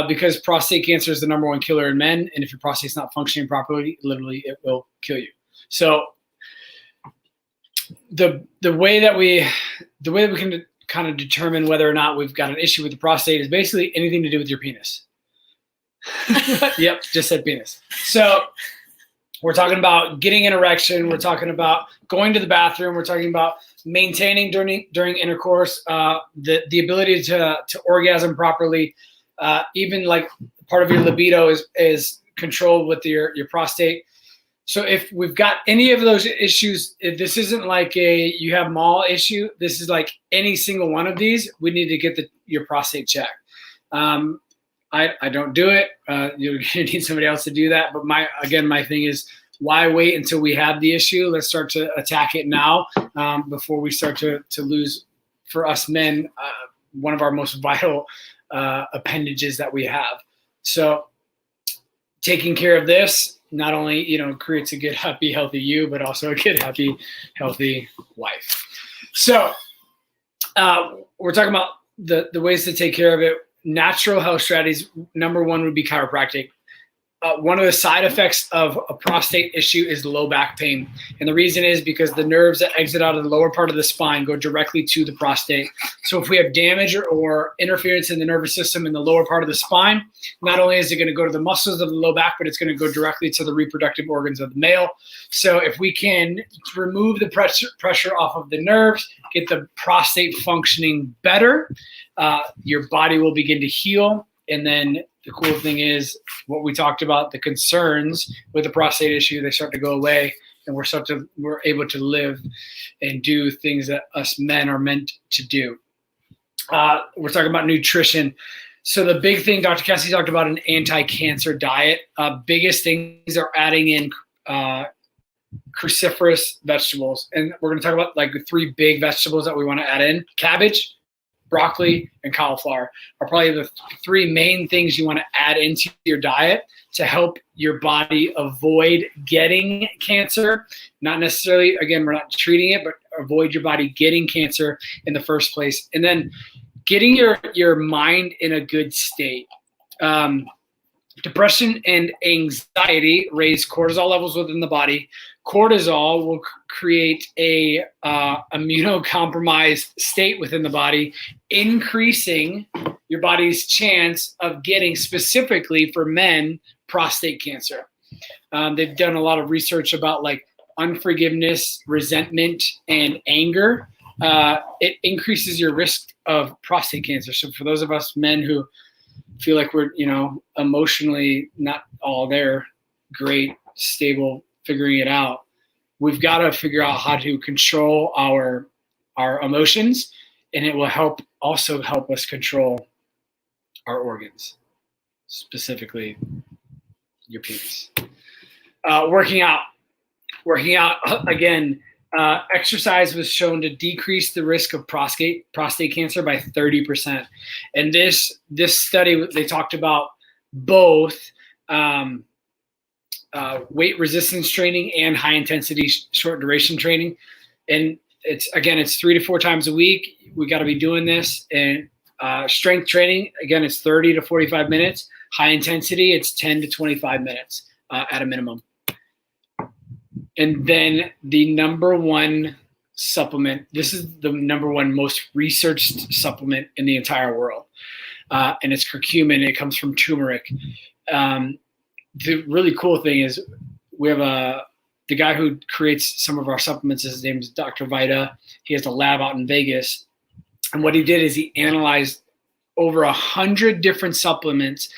Because prostate cancer is the number 1 killer in men, and if your prostate's not functioning properly, literally it will kill you. So the way that we can kind of determine whether or not we've got an issue with the prostate is basically anything to do with your penis. Yep, just said penis. So we're talking about getting an erection. We're talking about going to the bathroom. We're talking about maintaining during intercourse, the ability to orgasm properly. Even like part of your libido is controlled with your prostate. So if we've got any of those issues, if this isn't like you have them all issue, this is like any single one of these, we need to get your prostate checked. I don't do it. You need somebody else to do that. But my thing is, why wait until we have the issue? Let's start to attack it now, before we start to lose, for us men, one of our most vital appendages that we have. So taking care of this not only, creates a good, happy, healthy you, but also a good, happy, healthy wife. So we're talking about the ways to take care of it. Natural health strategies. Number 1 would be chiropractic. One of the side effects of a prostate issue is low back pain. And the reason is because the nerves that exit out of the lower part of the spine go directly to the prostate. So if we have damage or interference in the nervous system in the lower part of the spine, not only is it going to go to the muscles of the low back, but it's going to go directly to the reproductive organs of the male. So if we can remove the pressure off of the nerves, get the prostate functioning better, your body will begin to heal. And then the cool thing is what we talked about, the concerns with the prostate issue, they start to go away, and we're able to live and do things that us men are meant to do. We're talking about nutrition. So the big thing, Dr. Cassie talked about an anti-cancer diet. Biggest things are adding in cruciferous vegetables. And we're going to talk about like the 3 big vegetables that we want to add in. Cabbage, broccoli, and cauliflower are probably the 3 main things you want to add into your diet to help your body avoid getting cancer. Not necessarily, again, we're not treating it, but avoid your body getting cancer in the first place. And then getting your mind in a good state. Depression and anxiety raise cortisol levels within the body. Cortisol will create a immunocompromised state within the body, increasing your body's chance of getting, specifically for men, prostate cancer. They've done a lot of research about like unforgiveness, resentment, and anger. It increases your risk of prostate cancer. So for those of us men who feel like we're, emotionally not all there, great, stable, figuring it out, we've got to figure out how to control our emotions, and it will also help us control our organs, specifically your penis. Working out again. Exercise was shown to decrease the risk of prostate cancer by 30%. And this study, they talked about both weight resistance training and high intensity short duration training. And it's 3 to 4 times a week. We got to be doing this. And strength training, again, it's 30 to 45 minutes. High intensity, it's 10 to 25 minutes at a minimum. And then the number 1 supplement, this is the number 1 most researched supplement in the entire world. And it's curcumin. It comes from turmeric. The really cool thing is we have the guy who creates some of our supplements, his name is Dr. Vita. He has a lab out in Vegas. And what he did is he analyzed over 100 different supplements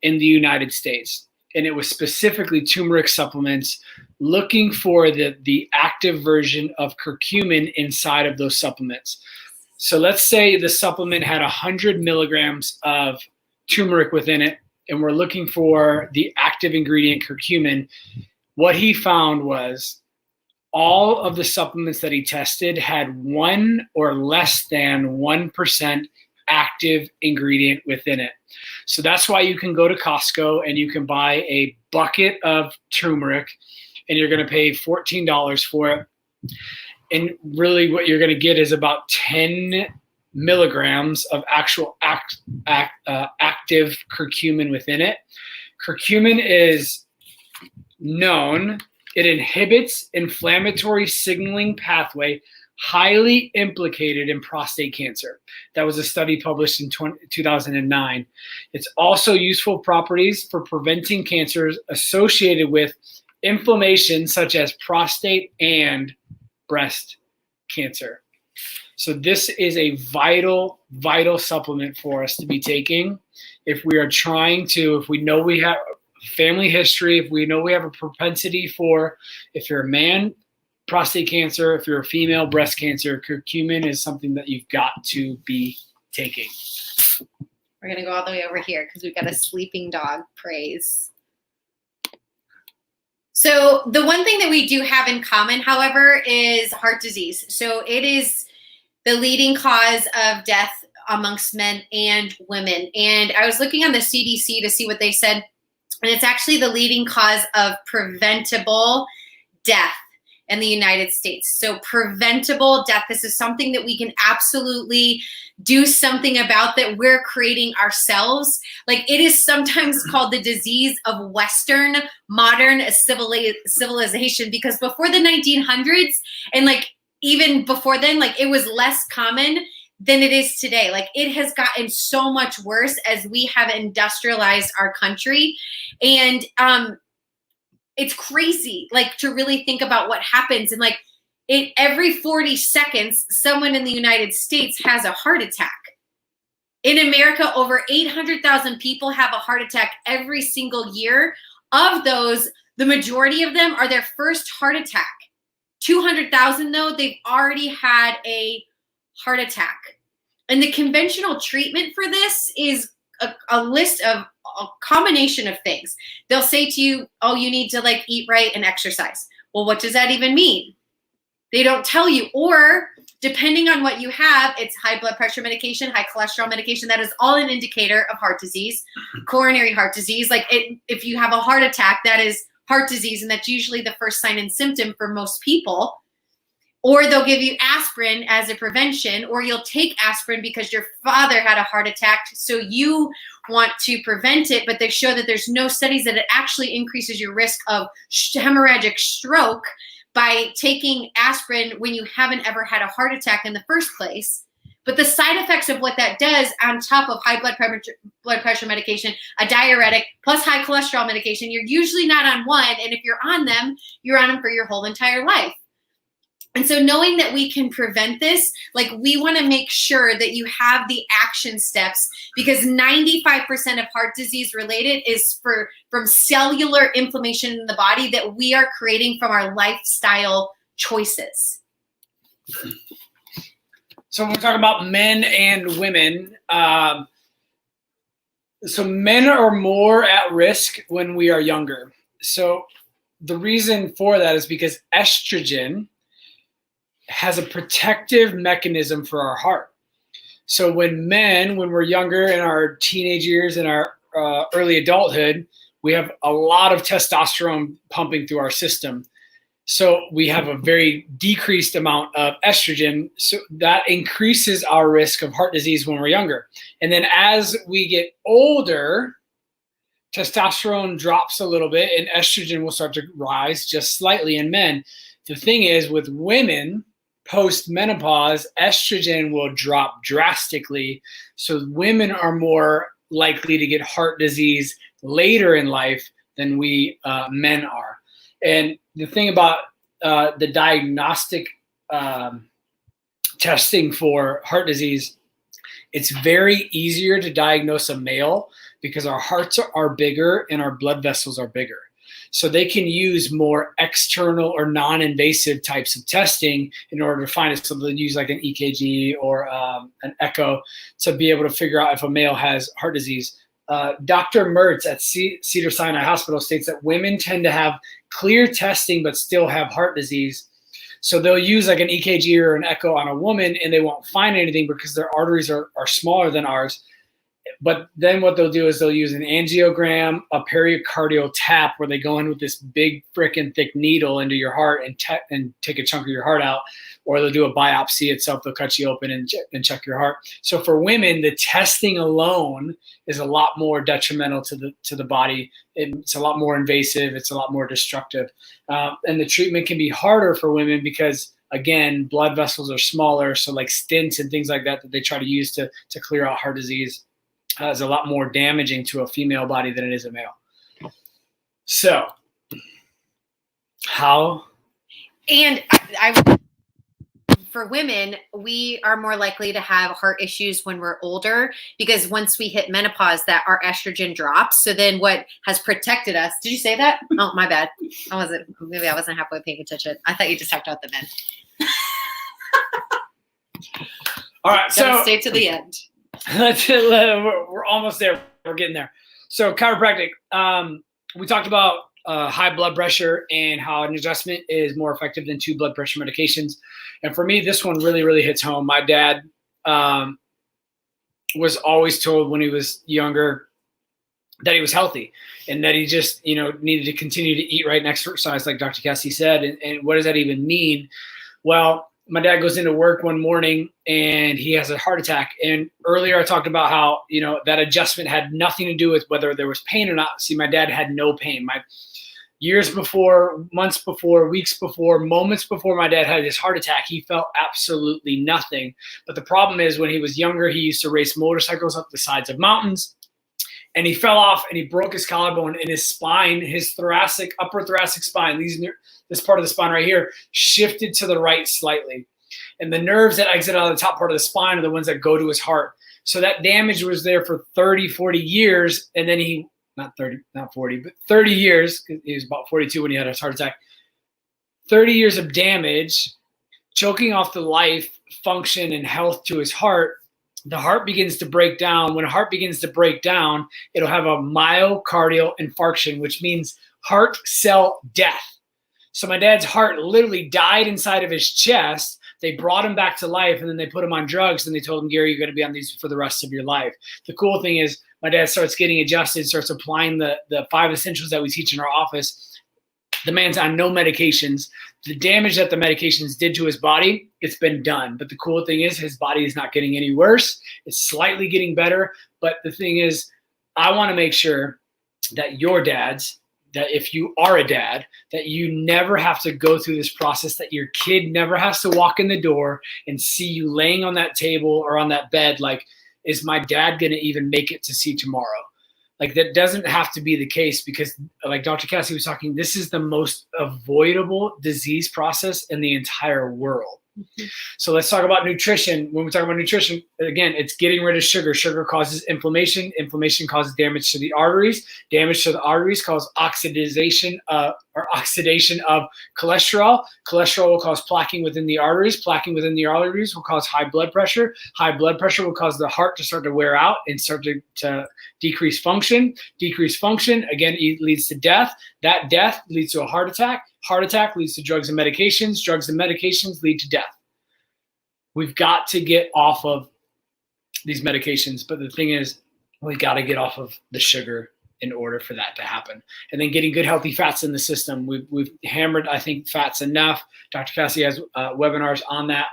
in the United States. And it was specifically turmeric supplements, looking for the active version of curcumin inside of those supplements. So let's say the supplement had 100 milligrams of turmeric within it, and we're looking for the active ingredient curcumin, what he found was all of the supplements that he tested had 1 or less than 1% active ingredient within it. So that's why you can go to Costco and you can buy a bucket of turmeric and you're going to pay $14 for it. And really what you're going to get is about 10 milligrams of actual active curcumin within it. Curcumin is known, it inhibits inflammatory signaling pathway highly implicated in prostate cancer. That was a study published in 2009. It's also useful properties for preventing cancers associated with inflammation such as prostate and breast cancer. So this is a vital, vital supplement for us to be taking if we are trying to, if we know we have family history, if we know we have a propensity for, if you're a man, prostate cancer, if you're a female, breast cancer, curcumin is something that you've got to be taking. We're going to go all the way over here because we've got a sleeping dog praise. So the one thing that we do have in common, however, is heart disease. So it is the leading cause of death amongst men and women. And I was looking on the CDC to see what they said, and it's actually the leading cause of preventable death in the United States. So preventable death, this is something that we can absolutely do something about, that we're creating ourselves. Like, it is sometimes called the disease of Western modern civilization, because before the 1900s and like even before then, like, it was less common than it is today. Like, it has gotten so much worse as we have industrialized our country. And it's crazy, like, to really think about what happens. And like, every 40 seconds, someone in the United States has a heart attack. In America, over 800,000 people have a heart attack every single year. Of those, the majority of them are their first heart attack. 200,000 though, they've already had a heart attack. And the conventional treatment for this is a list of a combination of things. They'll say to you, oh, you need to like eat right and exercise. Well, what does that even mean? They don't tell you. Or depending on what you have, it's high blood pressure medication, high cholesterol medication. That is all an indicator of heart disease, coronary heart disease. Like, if you have a heart attack, that is heart disease. And that's usually the first sign and symptom for most people. Or they'll give you aspirin as a prevention, or you'll take aspirin because your father had a heart attack, so you want to prevent it, but they show that there's no studies that it actually increases your risk of hemorrhagic stroke by taking aspirin when you haven't ever had a heart attack in the first place. But the side effects of what that does, on top of high blood pressure medication, a diuretic, plus high cholesterol medication, you're usually not on one, and if you're on them, you're on them for your whole entire life. And so knowing that we can prevent this, like, we want to make sure that you have the action steps, because 95% of heart disease related is from cellular inflammation in the body that we are creating from our lifestyle choices. So we're talking about men and women. So men are more at risk when we are younger. So the reason for that is because estrogen has a protective mechanism for our heart. So when we're younger, in our teenage years, in our early adulthood, we have a lot of testosterone pumping through our system. So we have a very decreased amount of estrogen. So that increases our risk of heart disease when we're younger. And then as we get older, testosterone drops a little bit and estrogen will start to rise just slightly in men. The thing is, with women, post-menopause, estrogen will drop drastically. So women are more likely to get heart disease later in life than we men are. And the thing about the diagnostic testing for heart disease, it's very easier to diagnose a male because our hearts are bigger and our blood vessels are bigger. So they can use more external or non-invasive types of testing in order to find it. So they'll use like an EKG or an echo to be able to figure out if a male has heart disease. Dr. Mertz at Cedars-Sinai Hospital states that women tend to have clear testing but still have heart disease. So they'll use like an EKG or an echo on a woman and they won't find anything because their arteries are smaller than ours. But then what they'll do is they'll use an angiogram, a pericardial tap where they go in with this big freaking thick needle into your heart and take a chunk of your heart out, or they'll do a biopsy itself. They'll cut you open and check your heart. So for women, the testing alone is a lot more detrimental to the body. It's a lot more invasive. It's a lot more destructive. And the treatment can be harder for women because, again, blood vessels are smaller. So like stents and things like that they try to use to clear out heart disease is a lot more damaging to a female body than it is a male. So how? And for women, we are more likely to have heart issues when we're older because once we hit menopause, that our estrogen drops. So then what has protected us? Did you say that? Oh, my bad. Maybe I wasn't halfway paying attention. I thought you just talked about the men. All right. So stay to the end. We're almost there. We're getting there. So chiropractic, we talked about high blood pressure and how an adjustment is more effective than 2 blood pressure medications. And for me, this one really, really hits home. My dad was always told when he was younger that he was healthy and that he just, needed to continue to eat right and exercise, like Dr. Cassie said. And what does that even mean? Well, my dad goes into work one morning and he has a heart attack. And earlier I talked about how, that adjustment had nothing to do with whether there was pain or not. See, my dad had no pain. Years before, months before, weeks before, moments before my dad had his heart attack, he felt absolutely nothing. But the problem is when he was younger, he used to race motorcycles up the sides of mountains. And he fell off and he broke his collarbone and his spine, his upper thoracic spine, this part of the spine right here, shifted to the right slightly. And the nerves that exit out of the top part of the spine are the ones that go to his heart. So that damage was there for 30, 40 years. And then not 40, but 30 years, because he was about 42 when he had his heart attack. 30 years of damage, choking off the life, function, and health to his heart. The heart begins to break down. When a heart begins to break down, it'll have a myocardial infarction, which means heart cell death. So my dad's heart literally died inside of his chest. They brought him back to life, and then they put him on drugs, and they told him, Gary, you're going to be on these for the rest of your life. The cool thing is my dad starts getting adjusted, starts applying the 5 essentials that we teach in our office. The man's on no medications. The damage that the medications did to his body, it's been done. But the cool thing is his body is not getting any worse. It's slightly getting better. But the thing is, I want to make sure that your dads, that if you are a dad, that you never have to go through this process, that your kid never has to walk in the door and see you laying on that table or on that bed like, is my dad going to even make it to see tomorrow? Like, that doesn't have to be the case because, like Dr. Cassie was talking, this is the most avoidable disease process in the entire world. Mm-hmm. So let's talk about nutrition. When we talk about nutrition, again, it's getting rid of sugar. Sugar causes inflammation. Inflammation causes damage to the arteries. Damage to the arteries causes oxidation of cholesterol. Cholesterol will cause plaquing within the arteries. Plaquing within the arteries will cause high blood pressure. High blood pressure will cause the heart to start to wear out and start to decrease function. Decreased function, again, leads to death. That death leads to a heart attack. Heart attack leads to drugs and medications. Drugs and medications lead to death. We've got to get off of these medications. But the thing is, we got to get off of the sugar in order for that to happen. And then getting good, healthy fats in the system. We've hammered, I think, fats enough. Dr. Cassie has webinars on that.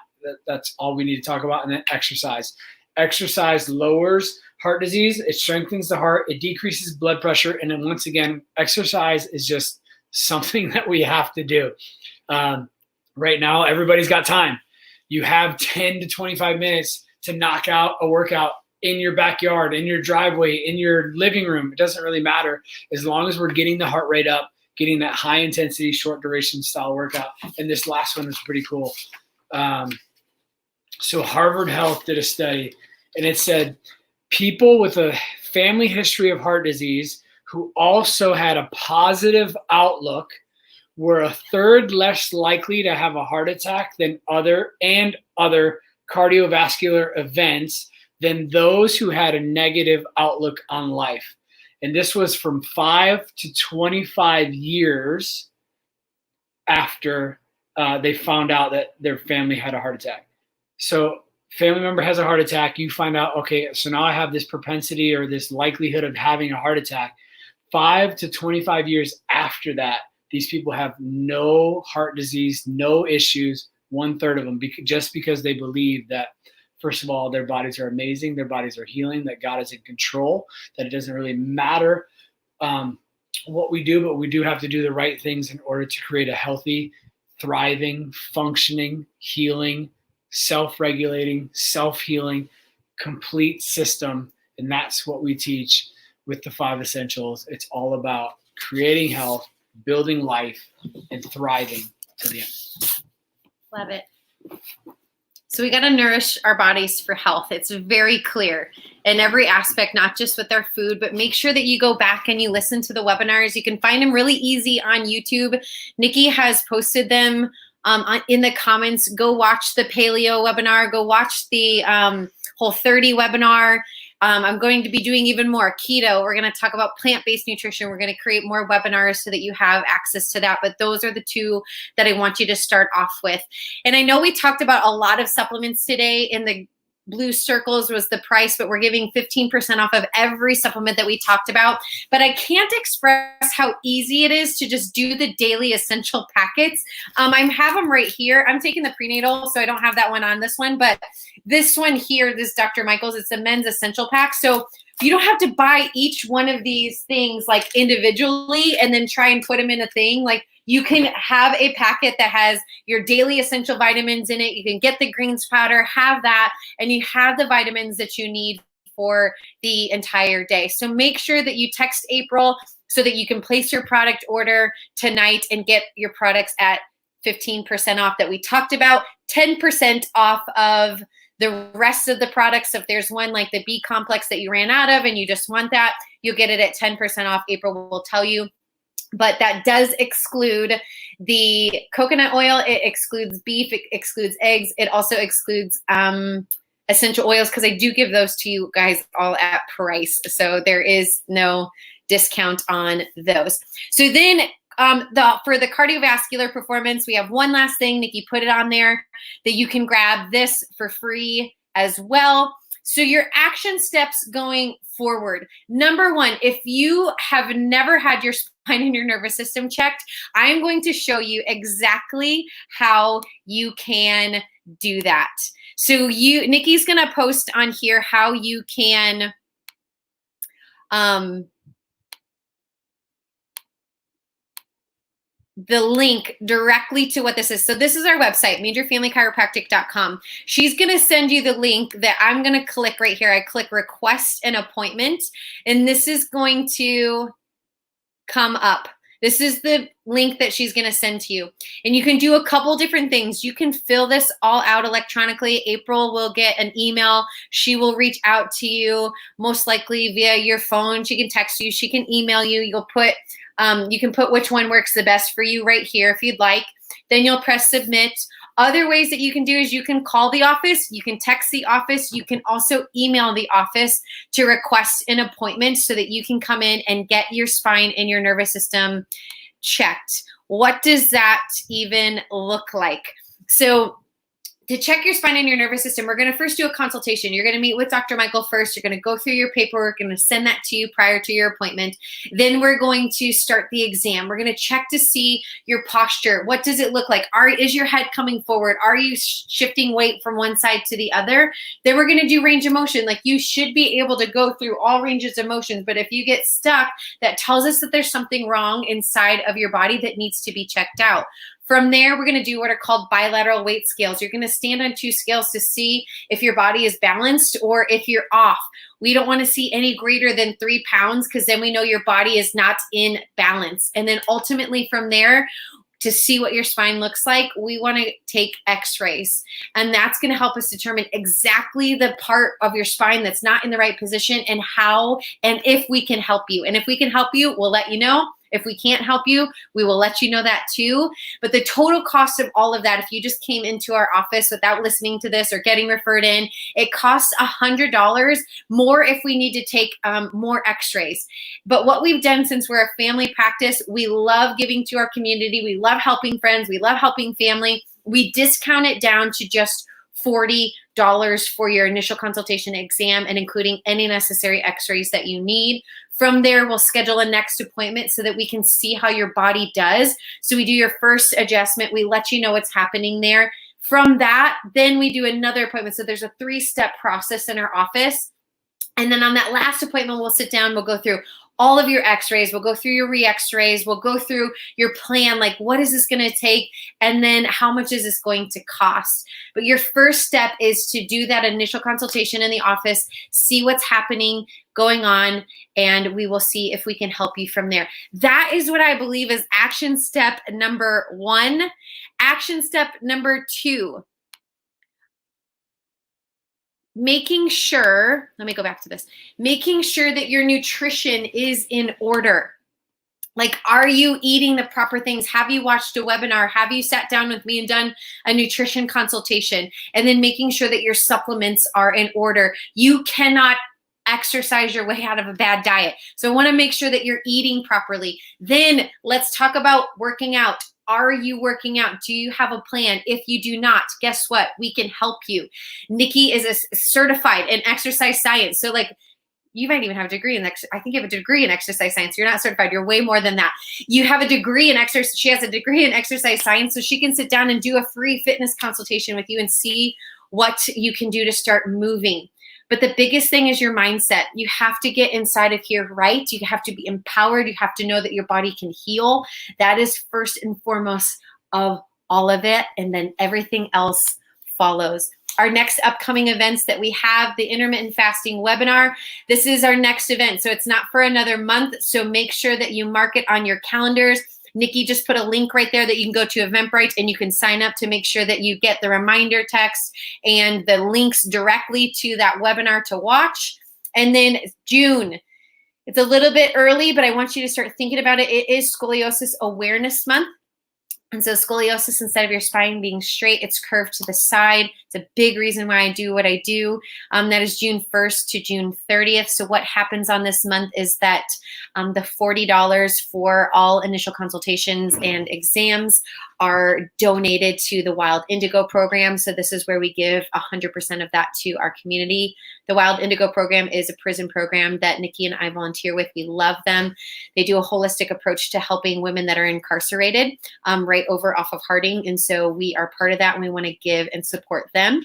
That's all we need to talk about. And then exercise. Exercise lowers heart disease. It strengthens the heart. It decreases blood pressure. And then once again, exercise is just something that we have to do. Right now, everybody's got time. You have 10 to 25 minutes to knock out a workout in your backyard, in your driveway, in your living room. It doesn't really matter as long as we're getting the heart rate up, getting that high intensity, short duration style workout. And this last one is pretty cool. So Harvard Health did a study, and it said people with a family history of heart disease who also had a positive outlook were a third less likely to have a heart attack than other cardiovascular events than those who had a negative outlook on life. And this was from 5 to 25 years after they found out that their family had a heart attack. So family member has a heart attack, you find out, okay, so now I have this propensity or this likelihood of having a heart attack. 5 to 25 years after that, these people have no heart disease, no issues, 1/3 of them, just because they believe that, first of all, their bodies are amazing, their bodies are healing, that God is in control, that it doesn't really matter what we do, but we do have to do the right things in order to create a healthy, thriving, functioning, healing, self-regulating, self-healing, complete system. And that's what we teach with the 5 essentials. It's all about creating health, building life, and thriving to the end. Love it. So we got to nourish our bodies for health. It's very clear in every aspect, not just with our food, but make sure that you go back and you listen to the webinars. You can find them really easy on YouTube. Nikki has posted them in the comments. Go watch the paleo webinar. Go watch the Whole30 webinar. I'm going to be doing even more keto. We're going to talk about plant-based nutrition. We're going to create more webinars so that you have access to that. But those are the 2 that I want you to start off with. And I know we talked about a lot of supplements today. In the blue circles was the price, but we're giving 15% off of every supplement that we talked about. But I can't express how easy it is to just do the daily essential packets. I have them right here. I'm taking the prenatal, so I don't have that one on this one. But this one here, this Dr. Michael's, it's a men's essential pack. So you don't have to buy each one of these things like individually and then try and put them in a thing. Like, you can have a packet that has your daily essential vitamins in it. You can get the greens powder, have that, and you have the vitamins that you need for the entire day. So make sure that you text April so that you can place your product order tonight and get your products at 15% off that we talked about, 10% off of the rest of the products. If there's one like the B complex that you ran out of and you just want that, you'll get it at 10% off. April will tell you. But that does exclude the coconut oil. It excludes beef. It excludes eggs. It also excludes essential oils, because I do give those to you guys all at price. So there is no discount on those. So then for the cardiovascular performance, we have one last thing. Nikki put it on there that you can grab this for free as well. So your action steps going forward. Number 1, if you have never had your spine and your nervous system checked, I'm going to show you exactly how you can do that. So Nikki's going to post on here how you can the link directly to what this is. So this is our website, MajorFamilyChiropractic.com. She's going to send you the link that I'm going to click right here. I click request an appointment, and this is going to come up. This is the link that she's going to send to you. And you can do a couple different things. You can fill this all out electronically. April will get an email. She will reach out to you, most likely via your phone. She can text you. She can email you. You can put which one works the best for you right here if you'd like. Then you'll press submit. Other ways that you can do is you can call the office, you can text the office, you can also email the office to request an appointment so that you can come in and get your spine and your nervous system checked. What does that even look like? So to check your spine and your nervous system, we're going to first do a consultation. You're going to meet with Dr. Michael first. You're going to go through your paperwork. I'm going to send that to you prior to your appointment. Then we're going to start the exam. We're going to check to see your posture. What does it look like? Is your head coming forward? Are you shifting weight from one side to the other? Then we're going to do range of motion. Like, you should be able to go through all ranges of motions, but if you get stuck, that tells us that there's something wrong inside of your body that needs to be checked out. From there, we're going to do what are called bilateral weight scales. You're going to stand on 2 scales to see if your body is balanced or if you're off. We don't want to see any greater than 3 pounds, because then we know your body is not in balance. And then ultimately from there, to see what your spine looks like, we want to take x-rays. And that's going to help us determine exactly the part of your spine that's not in the right position and how and if we can help you. And if we can help you, we'll let you know. If we can't help you, we will let you know that too. But the total cost of all of that, if you just came into our office without listening to this or getting referred in, it costs $100 more if we need to take more x-rays. But what we've done, since we're a family practice, we love giving to our community. We love helping friends. We love helping family. We discount it down to just $40 for your initial consultation exam and including any necessary x-rays that you need. From there, we'll schedule a next appointment so that we can see how your body does. So we do your first adjustment. We let you know what's happening there. From that, then we do another appointment. So there's a 3-step process in our office. And then on that last appointment, we'll sit down, we'll go through all of your x-rays, we'll go through your re-x-rays, we'll go through your plan, like what is this gonna take, and then how much is this going to cost. But your first step is to do that initial consultation in the office, see what's happening, going on, and we will see if we can help you from there. That is what I believe is action step number 1. Action step number 2. Making sure, let me go back to this, making sure that your nutrition is in order. Like, are you eating the proper things? Have you watched a webinar? Have you sat down with me and done a nutrition consultation? And then making sure that your supplements are in order. You cannot exercise your way out of a bad diet. So I want to make sure that you're eating properly. Then let's talk about working out. Are you working out? Do you have a plan? If you do not, guess what? We can help you. Nikki is certified in exercise science. So like, you might even have a degree in I think you have a degree in exercise science. You're not certified. You're way more than that. You have a degree in exercise. She has a degree in exercise science, so she can sit down and do a free fitness consultation with you and see what you can do to start moving. But the biggest thing is your mindset. You have to get inside of here right. You have to be empowered. You have to know that your body can heal. That is first and foremost of all of it. And then everything else follows. Our next upcoming events that we have, the intermittent fasting webinar. This is our next event. So it's not for another month. So make sure that you mark it on your calendars. Nikki just put a link right there that you can go to Eventbrite and you can sign up to make sure that you get the reminder text and the links directly to that webinar to watch. And then June, it's a little bit early, but I want you to start thinking about it. It is Scoliosis Awareness Month. And so scoliosis, instead of your spine being straight, it's curved to the side. It's a big reason why I do what I do. That is June 1st to June 30th. So what happens on this month is that the $40 for all initial consultations and exams are donated to the Wild Indigo program. So this is where we give 100% of that to our community. The Wild Indigo program is a prison program that Nikki and I volunteer with. We love them. They do a holistic approach to helping women that are incarcerated right over off of Harding. And so we are part of that and we want to give and support them.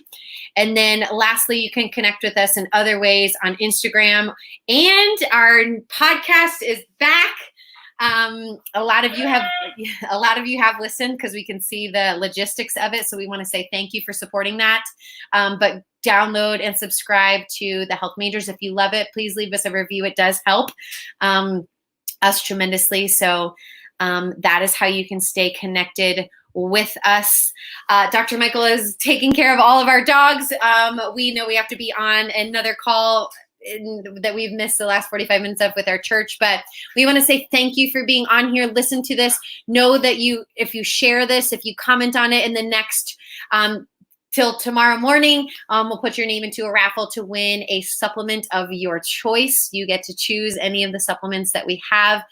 And then lastly, you can connect with us in other ways on Instagram, and our podcast is back. A lot of you have listened because we can see the logistics of it. So we want to say thank you for supporting that. But download and subscribe to the Health Majors. If you love it, please leave us a review. It does help us tremendously. So that is how you can stay connected with us. Dr. Michael is taking care of all of our dogs. We know we have to be on another call that we've missed the last 45 minutes of with our church, but we want to say thank you for being on here. Listen to this. Know that if you share this, if you comment on it in the next till tomorrow morning, we'll put your name into a raffle to win a supplement of your choice. You get to choose any of the supplements that we have.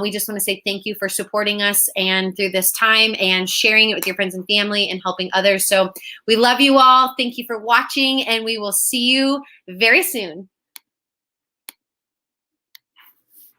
We just want to say thank you for supporting us and through this time and sharing it with your friends and family and helping others. So we love you all. Thank you for watching, and we will see you very soon.